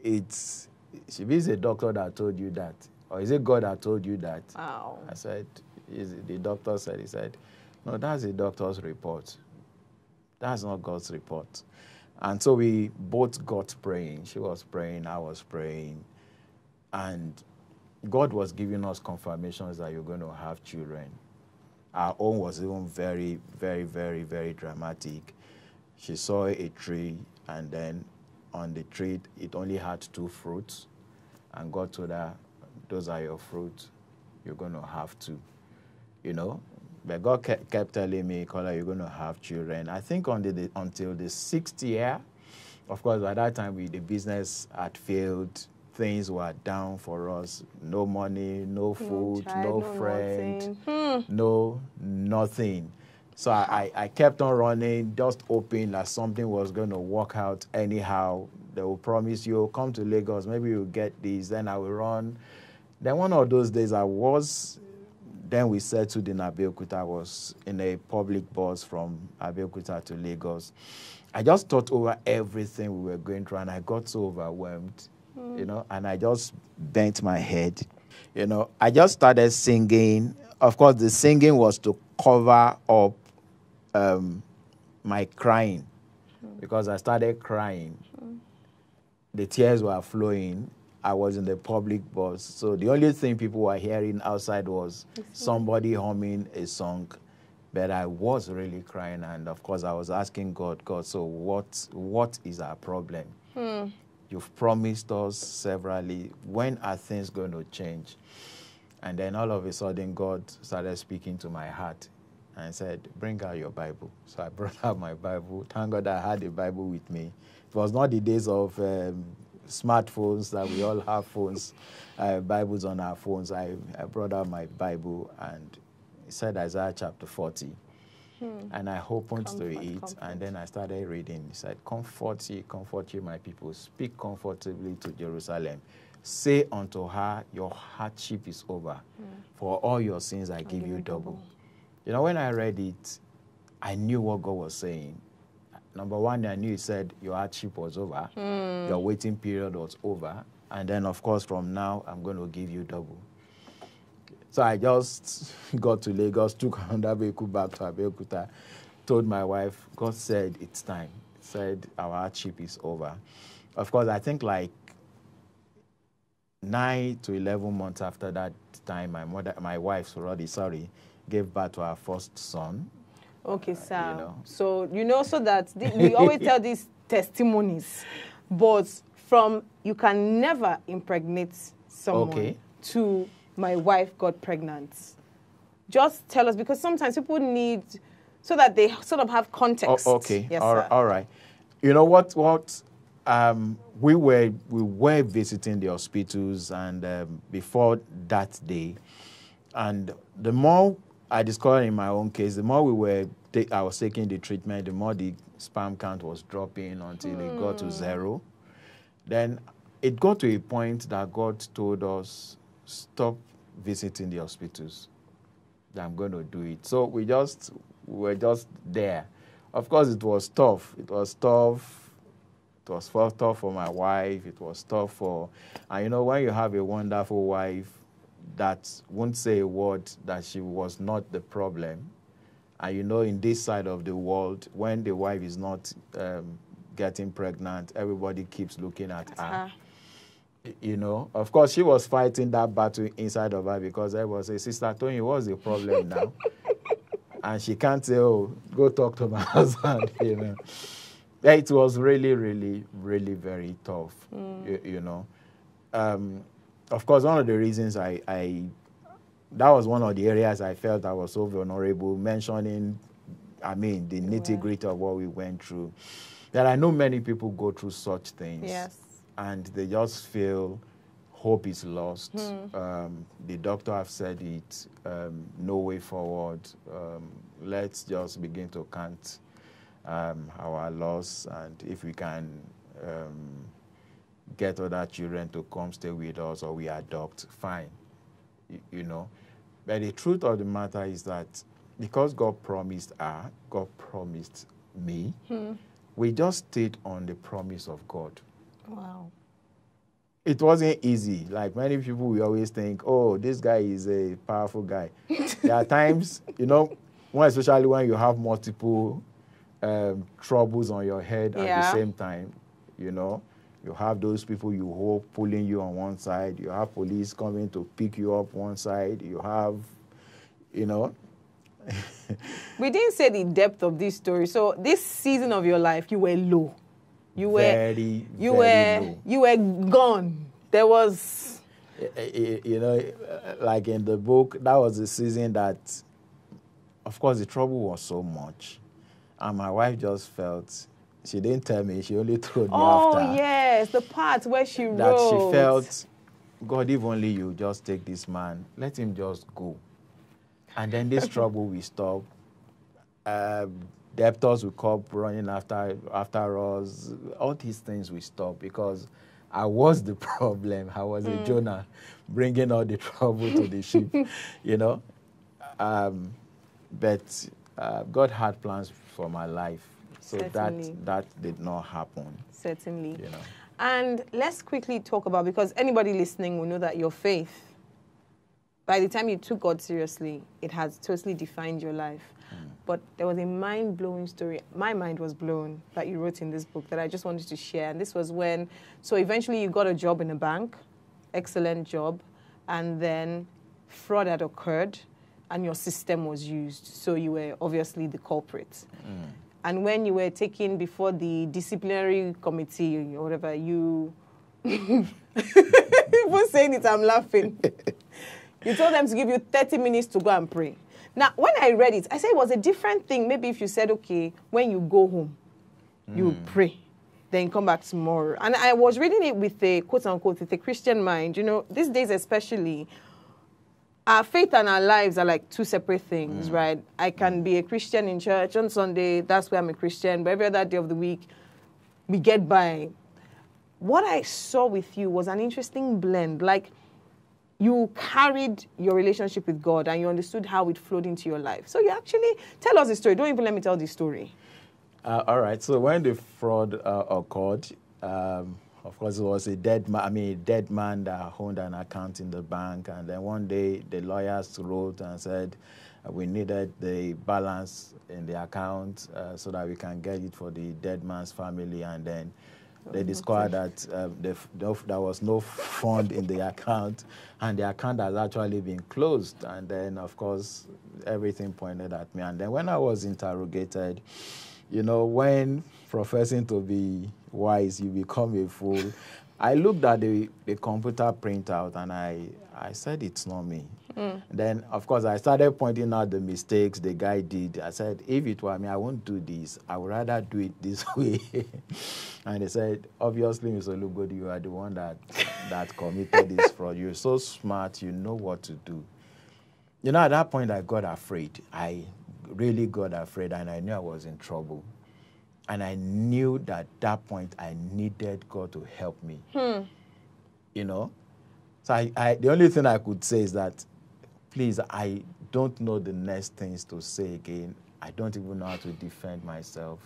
she is a doctor that told you that, or is it God that told you that? Wow. I said, the doctor said, he said, no, that's the doctor's report. That's not God's report. And so we both got praying. She was praying, I was praying, and God was giving us confirmations that you're going to have children. Our own was even very, very, very, very dramatic. She saw a tree, and then on the tree, it only had 2 fruits. And God told her, those are your fruits. You're going to have 2. You know? But God kept telling me, Kola, you're going to have children. I think until the 6th year, of course, by that time, the business had failed. Things were down for us. No money, no food, no friend, no nothing. So I kept on running, just hoping that something was going to work out anyhow. They will promise you, come to Lagos, maybe you'll get this, then I will run. Then one of those days then we settled in Abeokuta. I was in a public bus from Abeokuta to Lagos. I just thought over everything we were going through, and I got so overwhelmed. You know, and I just bent my head. You know, I just started singing. Of course, the singing was to cover up my crying, because I started crying. The tears were flowing. I was in the public bus. So the only thing people were hearing outside was somebody humming a song. But I was really crying. And, of course, I was asking God, so what is our problem? You've promised us severally. When are things going to change? And then all of a sudden, God started speaking to my heart and said, bring out your Bible. So I brought out my Bible. Thank God I had a Bible with me. It was not the days of smartphones that we all have phones, Bibles on our phones. I brought out my Bible, and it said Isaiah chapter 40. And I opened to it, and then I started reading. It said, comfort ye, my people. Speak comfortably to Jerusalem. Say unto her, your hardship is over. For all your sins I give you double. You know, when I read it, I knew what God was saying. Number one, I knew it said your hardship was over. Your waiting period was over. And then, of course, from now, I'm going to give you double. So I just got to Lagos, took another vehicle back to Abeokuta, told my wife, God said it's time. He said our hardship is over. Of course, I think like 9 to 11 months after that time, my wife, gave birth to our first son. Okay, sir. You know. So, you know, so that we always tell these testimonies, but from you can never impregnate someone to my wife got pregnant. Just tell us, because sometimes people need, so that they sort of have context. Okay, yes, all right. You know what? We were visiting the hospitals, and before that day, and the more I discovered in my own case, the more I was taking the treatment, the more the sperm count was dropping until it got to 0. Then it got to a point that God told us, stop visiting the hospitals. That I'm going to do it. So we just we were just there. Of course, it was tough. It was tough. It was tough for my wife. It was tough for, and you know, when you have a wonderful wife that won't say a word that she was not the problem, and you know, in this side of the world, when the wife is not getting pregnant, everybody keeps looking at her. You know, of course, she was fighting that battle inside of her because I was a Sister Toyin, what's the problem now? And she can't say, oh, go talk to my husband, you know. It was really, really, really very tough, you know. Of course, one of the reasons that was one of the areas I felt I was so vulnerable, mentioning, I mean, the nitty-gritty of what we went through. That I know many people go through such things. Yes. And they just feel hope is lost. The doctor have said it, no way forward. Let's just begin to count our loss, and if we can get other children to come stay with us or we adopt, fine, you know. But the truth of the matter is that because God promised her, God promised me, we just stayed on the promise of God. Wow. It wasn't easy. Like many people, we always think, oh, this guy is a powerful guy. There are times, you know, especially when you have multiple troubles on your head at the same time, you know. You have those people you hope pulling you on one side. You have police coming to pick you up one side. You have, you know. We didn't say the depth of this story. So this season of your life, you were low. You were very low. You were gone. There was, you know, like in the book, that was the season that, of course, the trouble was so much, and my wife just felt. She didn't tell me. She only told me after. Oh yes, the part where she that wrote. She felt, God, if only you just take this man, let him just go, and then this trouble will stop. Debtors will come running after us. All these things will stop because I was the problem. I was a Jonah bringing all the trouble to the ship, you know. But God had plans for my life, so that did not happen. Certainly. You know. And let's quickly talk about, because anybody listening will know that your faith, by the time you took God seriously, it has totally defined your life. But there was a mind-blowing story. My mind was blown that you wrote in this book that I just wanted to share. And this was when, so eventually you got a job in a bank, excellent job, and then fraud had occurred and your system was used. So you were obviously the culprit. And when you were taken before the disciplinary committee or whatever, you, even saying it, I'm laughing. You told them to give you 30 minutes to go and pray. Now, when I read it, I said it was a different thing. Maybe if you said, okay, when you go home, you pray, then you come back tomorrow. And I was reading it with a, quote unquote, with a Christian mind. You know, these days especially, our faith and our lives are like two separate things, right? I can be a Christian in church on Sunday, that's where I'm a Christian, but every other day of the week, we get by. What I saw with you was an interesting blend. Like, you carried your relationship with God and you understood how it flowed into your life. So you actually, tell us the story. Don't even let me tell the story. All right. So when the fraud occurred, of course, it was a dead man that owned an account in the bank. And then one day the lawyers wrote and said we needed the balance in the account so that we can get it for the dead man's family. And then they discovered that there was no fund in the account, and the account has actually been closed. And then, of course, everything pointed at me. And then when I was interrogated, you know, when professing to be wise, you become a fool, I looked at the computer printout and I said, it's not me. Then, of course, I started pointing out the mistakes the guy did. I said, if it were me, I won't do this. I would rather do it this way. And they said, obviously, Mr. Olugodi, you are the one that committed this fraud. You're so smart. You know what to do. You know, at that point, I got afraid. I really got afraid, and I knew I was in trouble. And I knew that at that point, I needed God to help me. You know? So the only thing I could say is that, please, I don't know the next things to say again. I don't even know how to defend myself.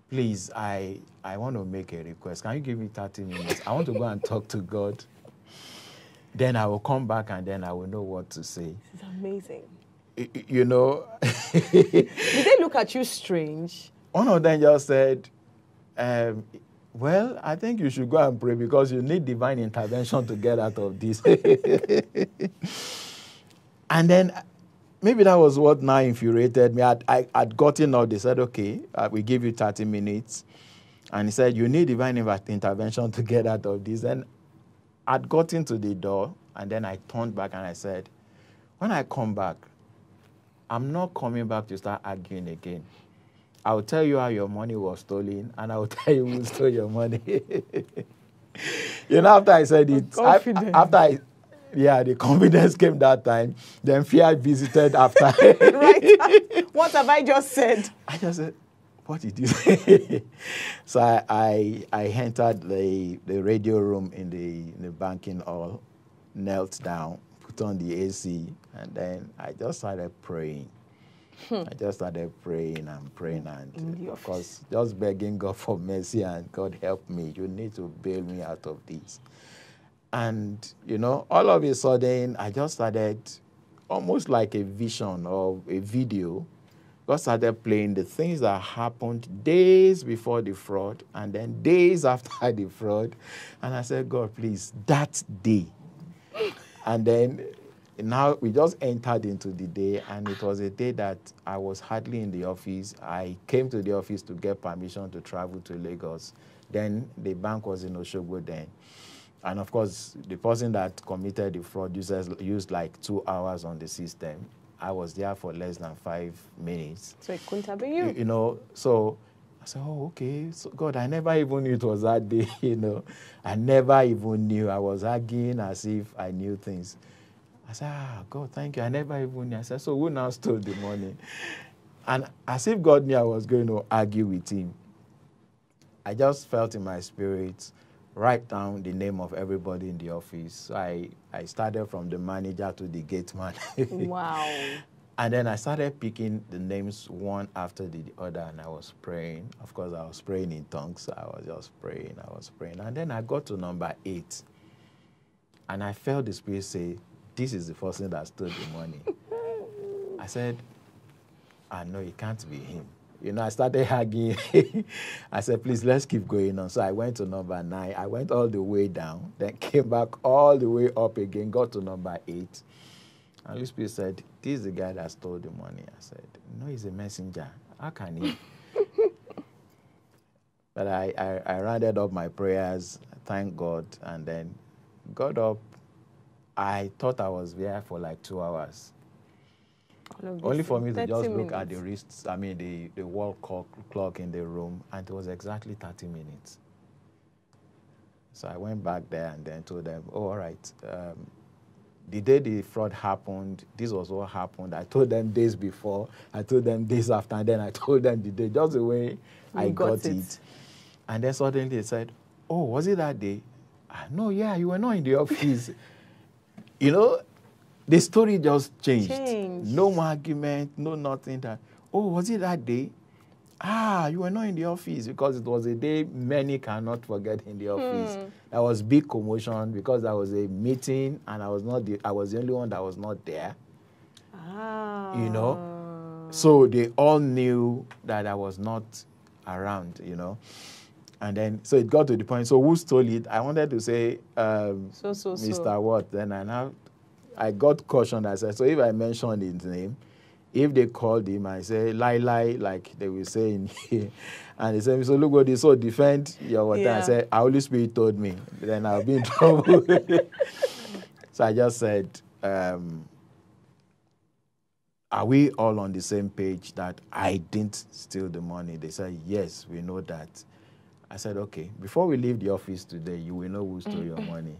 Please, I want to make a request. Can you give me 30 minutes? I want to go and talk to God. Then I will come back and then I will know what to say. This is amazing. You know. Did they look at you strange? One of them just said, well, I think you should go and pray because you need divine intervention to get out of this. And then maybe that was what now infuriated me. I'd gotten up. They said, okay, we give you 30 minutes. And he said, you need divine intervention to get out of this. And I'd gotten to the door, and then I turned back and I said, when I come back, I'm not coming back to start arguing again. I'll tell you how your money was stolen, and I'll tell you who stole your money. You know, after I said it, the confidence came that time. Then fear visited after. Right. What have I just said? I just said, what did you say? So I entered the radio room in the banking hall, knelt down, put on the AC, and then I just started praying. I just started praying and praying, and of course, just begging God for mercy and God help me. You need to bail me out of this. And, you know, all of a sudden, I just started almost like a vision or a video. God started playing the things that happened days before the fraud and then days after the fraud. And I said, God, please, that day. And then now we just entered into the day, and it was a day that I was hardly in the office. I came to the office to get permission to travel to Lagos. Then the bank was in Osogbo then. And of course, the person that committed the fraud used like 2 hours on the system. I was there for less than 5 minutes. So it couldn't have been you. You know, so I said, oh, okay. So God, I never even knew it was that day, you know. I never even knew. I was arguing as if I knew things. I said, God, thank you. I never even knew. I said, so who now stole the money? And as if God knew I was going to argue with him, I just felt in my spirit, write down the name of everybody in the office. So I started from the manager to the gate man. Wow. And then I started picking the names one after the other, and I was praying. Of course, I was praying in tongues. I was just praying. And then I got to number 8. And I felt the Spirit say, this is the person that stole the money. I said, I know it can't be him. You know, I started hugging. I said, please, let's keep going on. So I went to number 9. I went all the way down, then came back all the way up again, got to number 8. And the Spirit said, this is the guy that stole the money. I said, no, he's a messenger. How can he? But I rounded up my prayers, thank God, and then got up. I thought I was there for like 2 hours. Only for me to just look at the wrists, the wall clock in the room, and it was exactly 30 minutes. So I went back there and then told them, oh, all right, the day the fraud happened, this was what happened. I told them days before, I told them days after, and then I told them the day, just the way I got it. And then suddenly they said, oh, was it that day? No, yeah, you were not in the office. You know, the story just changed. No more argument, no nothing. Oh, was it that day? You were not in the office, because it was a day many cannot forget in the office. There was big commotion because there was a meeting, and I was the only one that was not there. You know, so they all knew that I was not around. You know, and then so it got to the point. So who stole it? I wanted to say Mr. What. Then I got cautioned. I said, so if I mentioned his name, if they called him, I say, lie, like they will say in here. And they said, so look what this, so defend your water. Yeah. I said, Holy Spirit told me. Then I'll be in trouble. So I just said, are we all on the same page that I didn't steal the money? They said, yes, we know that. I said, okay, before we leave the office today, you will know who stole your money.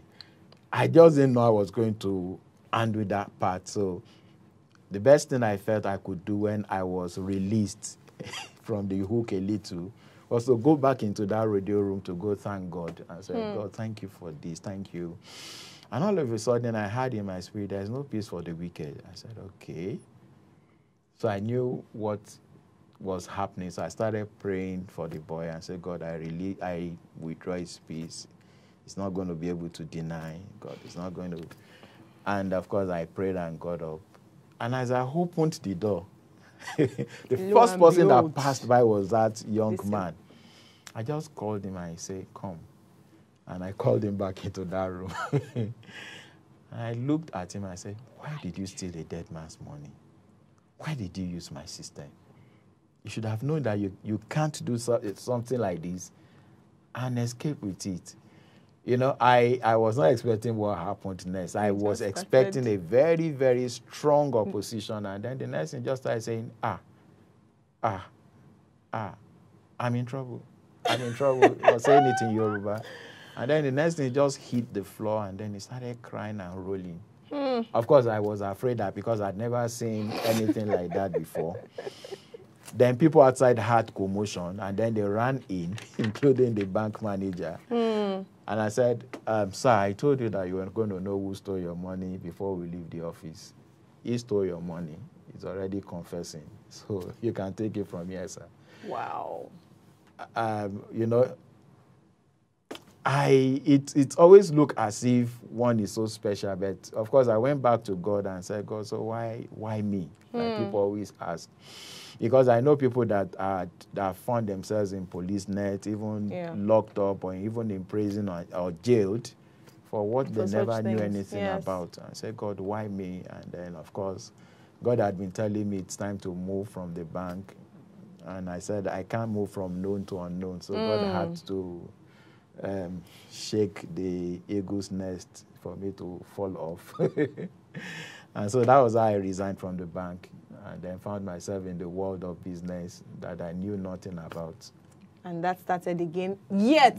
I just didn't know I was going to handle that part. So the best thing I felt I could do when I was released from the hook a little was to go back into that radio room to go thank God. I said, God, thank you for this. Thank you. And all of a sudden, I heard in my spirit, there's no peace for the wicked. I said, okay. So I knew what was happening. So I started praying for the boy and said, God, I withdraw his peace. He's not going to be able to deny. God is not going to. And of course, I prayed and got up. And as I opened the door, the first person that passed by was that young man. I just called him and I said, come. And I called him back into that room. And I looked at him and I said, why did you steal a dead man's money? Why did you use my system? You should have known that you can't do something like this and escape with it. You know, I was not expecting what happened next. I was expecting a very, very strong opposition. And then the next thing just started saying, I'm in trouble. I'm in trouble. He was saying it in Yoruba. And then the next thing, he just hit the floor and then he started crying and rolling. Of course, I was afraid that because I'd never seen anything like that before. Then people outside had commotion, and then they ran in, including the bank manager. And I said, sir, I told you that you were going to know who stole your money before we leave the office. He stole your money. He's already confessing. So you can take it from here, sir. Wow. You know, it always look as if one is so special, but of course I went back to God and said, God, so why me? Like people always ask. Because I know people that found themselves in police net, even locked up or even in prison or jailed for what they never knew anything about. I said, God, why me? And then, of course, God had been telling me it's time to move from the bank. And I said, I can't move from known to unknown. So God had to shake the eagle's nest for me to fall off. And so that was how I resigned from the bank and then found myself in the world of business that I knew nothing about. And that started again yet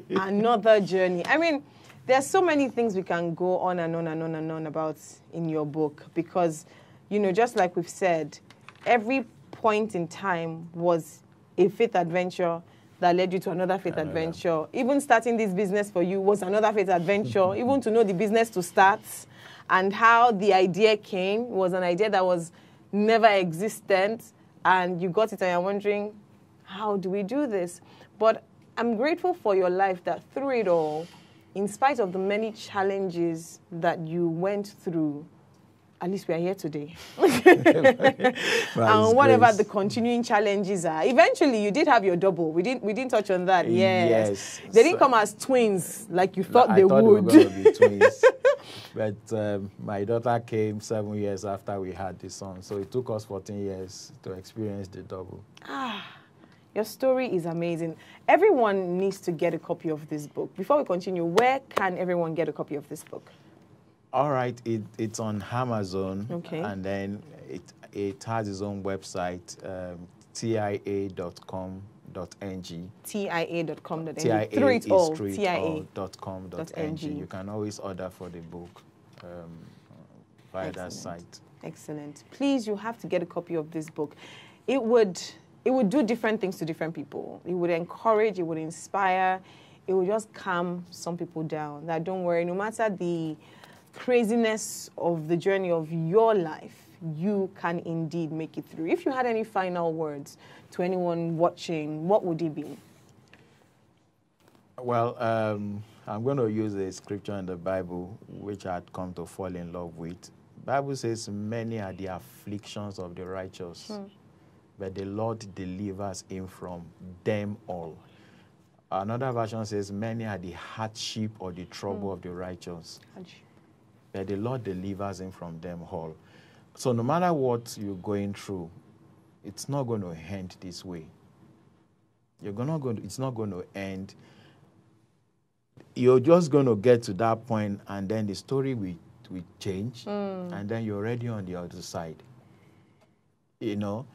another journey. I mean, there's so many things we can go on and on and on and on about in your book because, you know, just like we've said, every point in time was a faith adventure that led you to another faith adventure. Even starting this business for you was another faith adventure. Even to know the business to start and how the idea came was an idea that was never existent, and you got it and you're wondering, how do we do this? But I'm grateful for your life that through it all, in spite of the many challenges that you went through, at least we are here today. And whatever the continuing challenges are, eventually you did have your double. We didn't touch on that. Yes. They didn't come as twins like you thought they would. I thought they were going to be twins. But my daughter came 7 years after we had the son. So it took us 14 years to experience the double. Your story is amazing. Everyone needs to get a copy of this book. Before we continue, where can everyone get a copy of this book? All right, it's on Amazon, okay, and then it has its own website, tia.com.ng. tia.com.ng. Through it all, tia.com.ng. You can always order for the book via that site. Excellent. Please, you have to get a copy of this book. It would do different things to different people. It would encourage, it would inspire, it would just calm some people down. That don't worry, no matter the craziness of the journey of your life, you can indeed make it through. If you had any final words to anyone watching, what would it be? Well, I'm going to use a scripture in the Bible which I'd come to fall in love with. The Bible says, many are the afflictions of the righteous, but the Lord delivers him from them all. Another version says, many are the hardship or the trouble of the righteous, that the Lord delivers him from them all. So no matter what you're going through, it's not going to end this way. It's not going to end. You're just going to get to that point, and then the story will change, and then you're already on the other side. You know,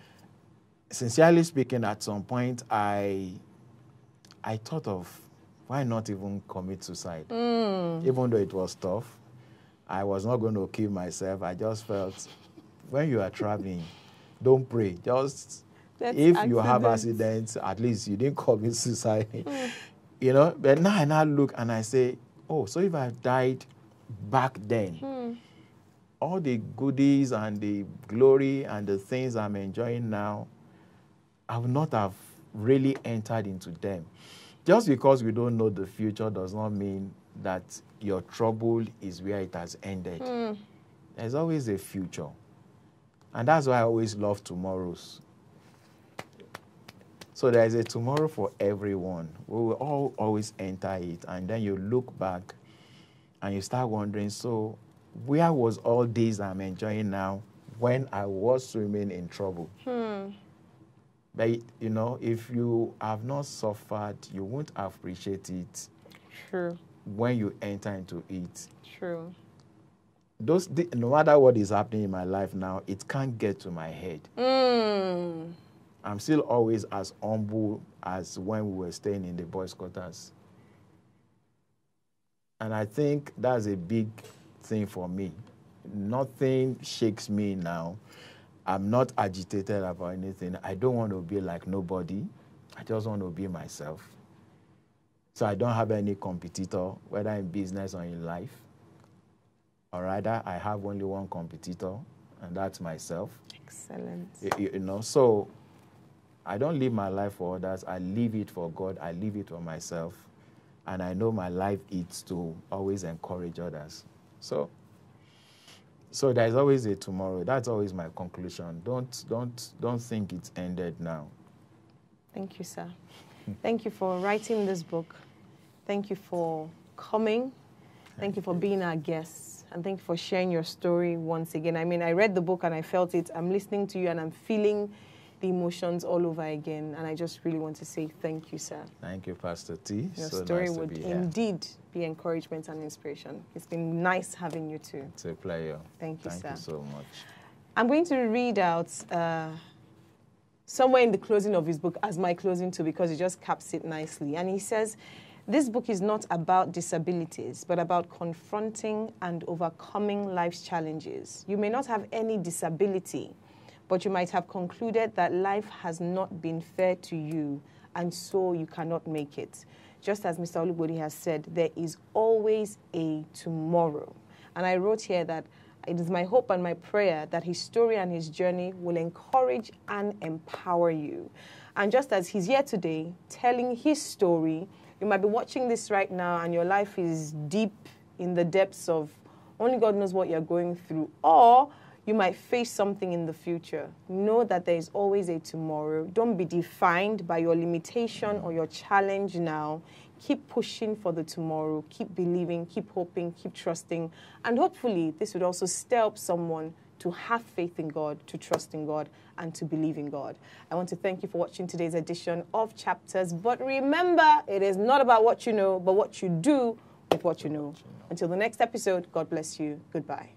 sincerely speaking, at some point, I thought of, why not even commit suicide? Even though it was tough. I was not going to kill myself. I just felt, when you are traveling, don't pray. Just, if you have accidents, at least you didn't commit suicide. You know, but now I now look and I say, oh, so if I died back then, all the goodies and the glory and the things I'm enjoying now I would not have really entered into them. Just because we don't know the future does not mean that your trouble is where it has ended. There's always a future. And that's why I always love tomorrows. So there's a tomorrow for everyone. We will all always enter it. And then you look back and you start wondering, so where was all this I'm enjoying now when I was swimming in trouble? But, you know, if you have not suffered, you won't appreciate it. True. When you enter into it. True. No matter what is happening in my life now, it can't get to my head. I'm still always as humble as when we were staying in the boys' quarters. And I think that's a big thing for me. Nothing shakes me now. I'm not agitated about anything. I don't want to be like nobody. I just want to be myself. So I don't have any competitor, whether in business or in life. Or rather, I have only one competitor, and that's myself. Excellent. You know, so I don't live my life for others. I live it for God. I live it for myself. And I know my life is to always encourage others. So there's always a tomorrow. That's always my conclusion. Don't think it's ended now. Thank you, sir. Thank you for writing this book. Thank you for coming. Thank you for being our guests. And thank you for sharing your story once again. I mean, I read the book and I felt it. I'm listening to you and I'm feeling the emotions all over again. And I just really want to say thank you, sir. Thank you, Pastor T. Your so story nice would to be here. indeed be encouragement and inspiration. It's been nice having you too. It's a pleasure. Thank you, sir. Thank you so much. I'm going to read out somewhere in the closing of his book as my closing too, because it just caps it nicely. And he says, this book is not about disabilities, but about confronting and overcoming life's challenges. You may not have any disability, but you might have concluded that life has not been fair to you, and so you cannot make it. Just as Mr. Olugbodi has said, there is always a tomorrow. And I wrote here that it is my hope and my prayer that his story and his journey will encourage and empower you. And just as he's here today telling his story, you might be watching this right now and your life is deep in the depths of only God knows what you're going through, or you might face something in the future. Know that there is always a tomorrow. Don't be defined by your limitation or your challenge now. Keep pushing for the tomorrow. Keep believing, keep hoping, keep trusting. And hopefully this would also stir up someone to have faith in God, to trust in God, and to believe in God. I want to thank you for watching today's edition of Chapters. But remember, it is not about what you know, but what you do with what you know. Until the next episode, God bless you. Goodbye.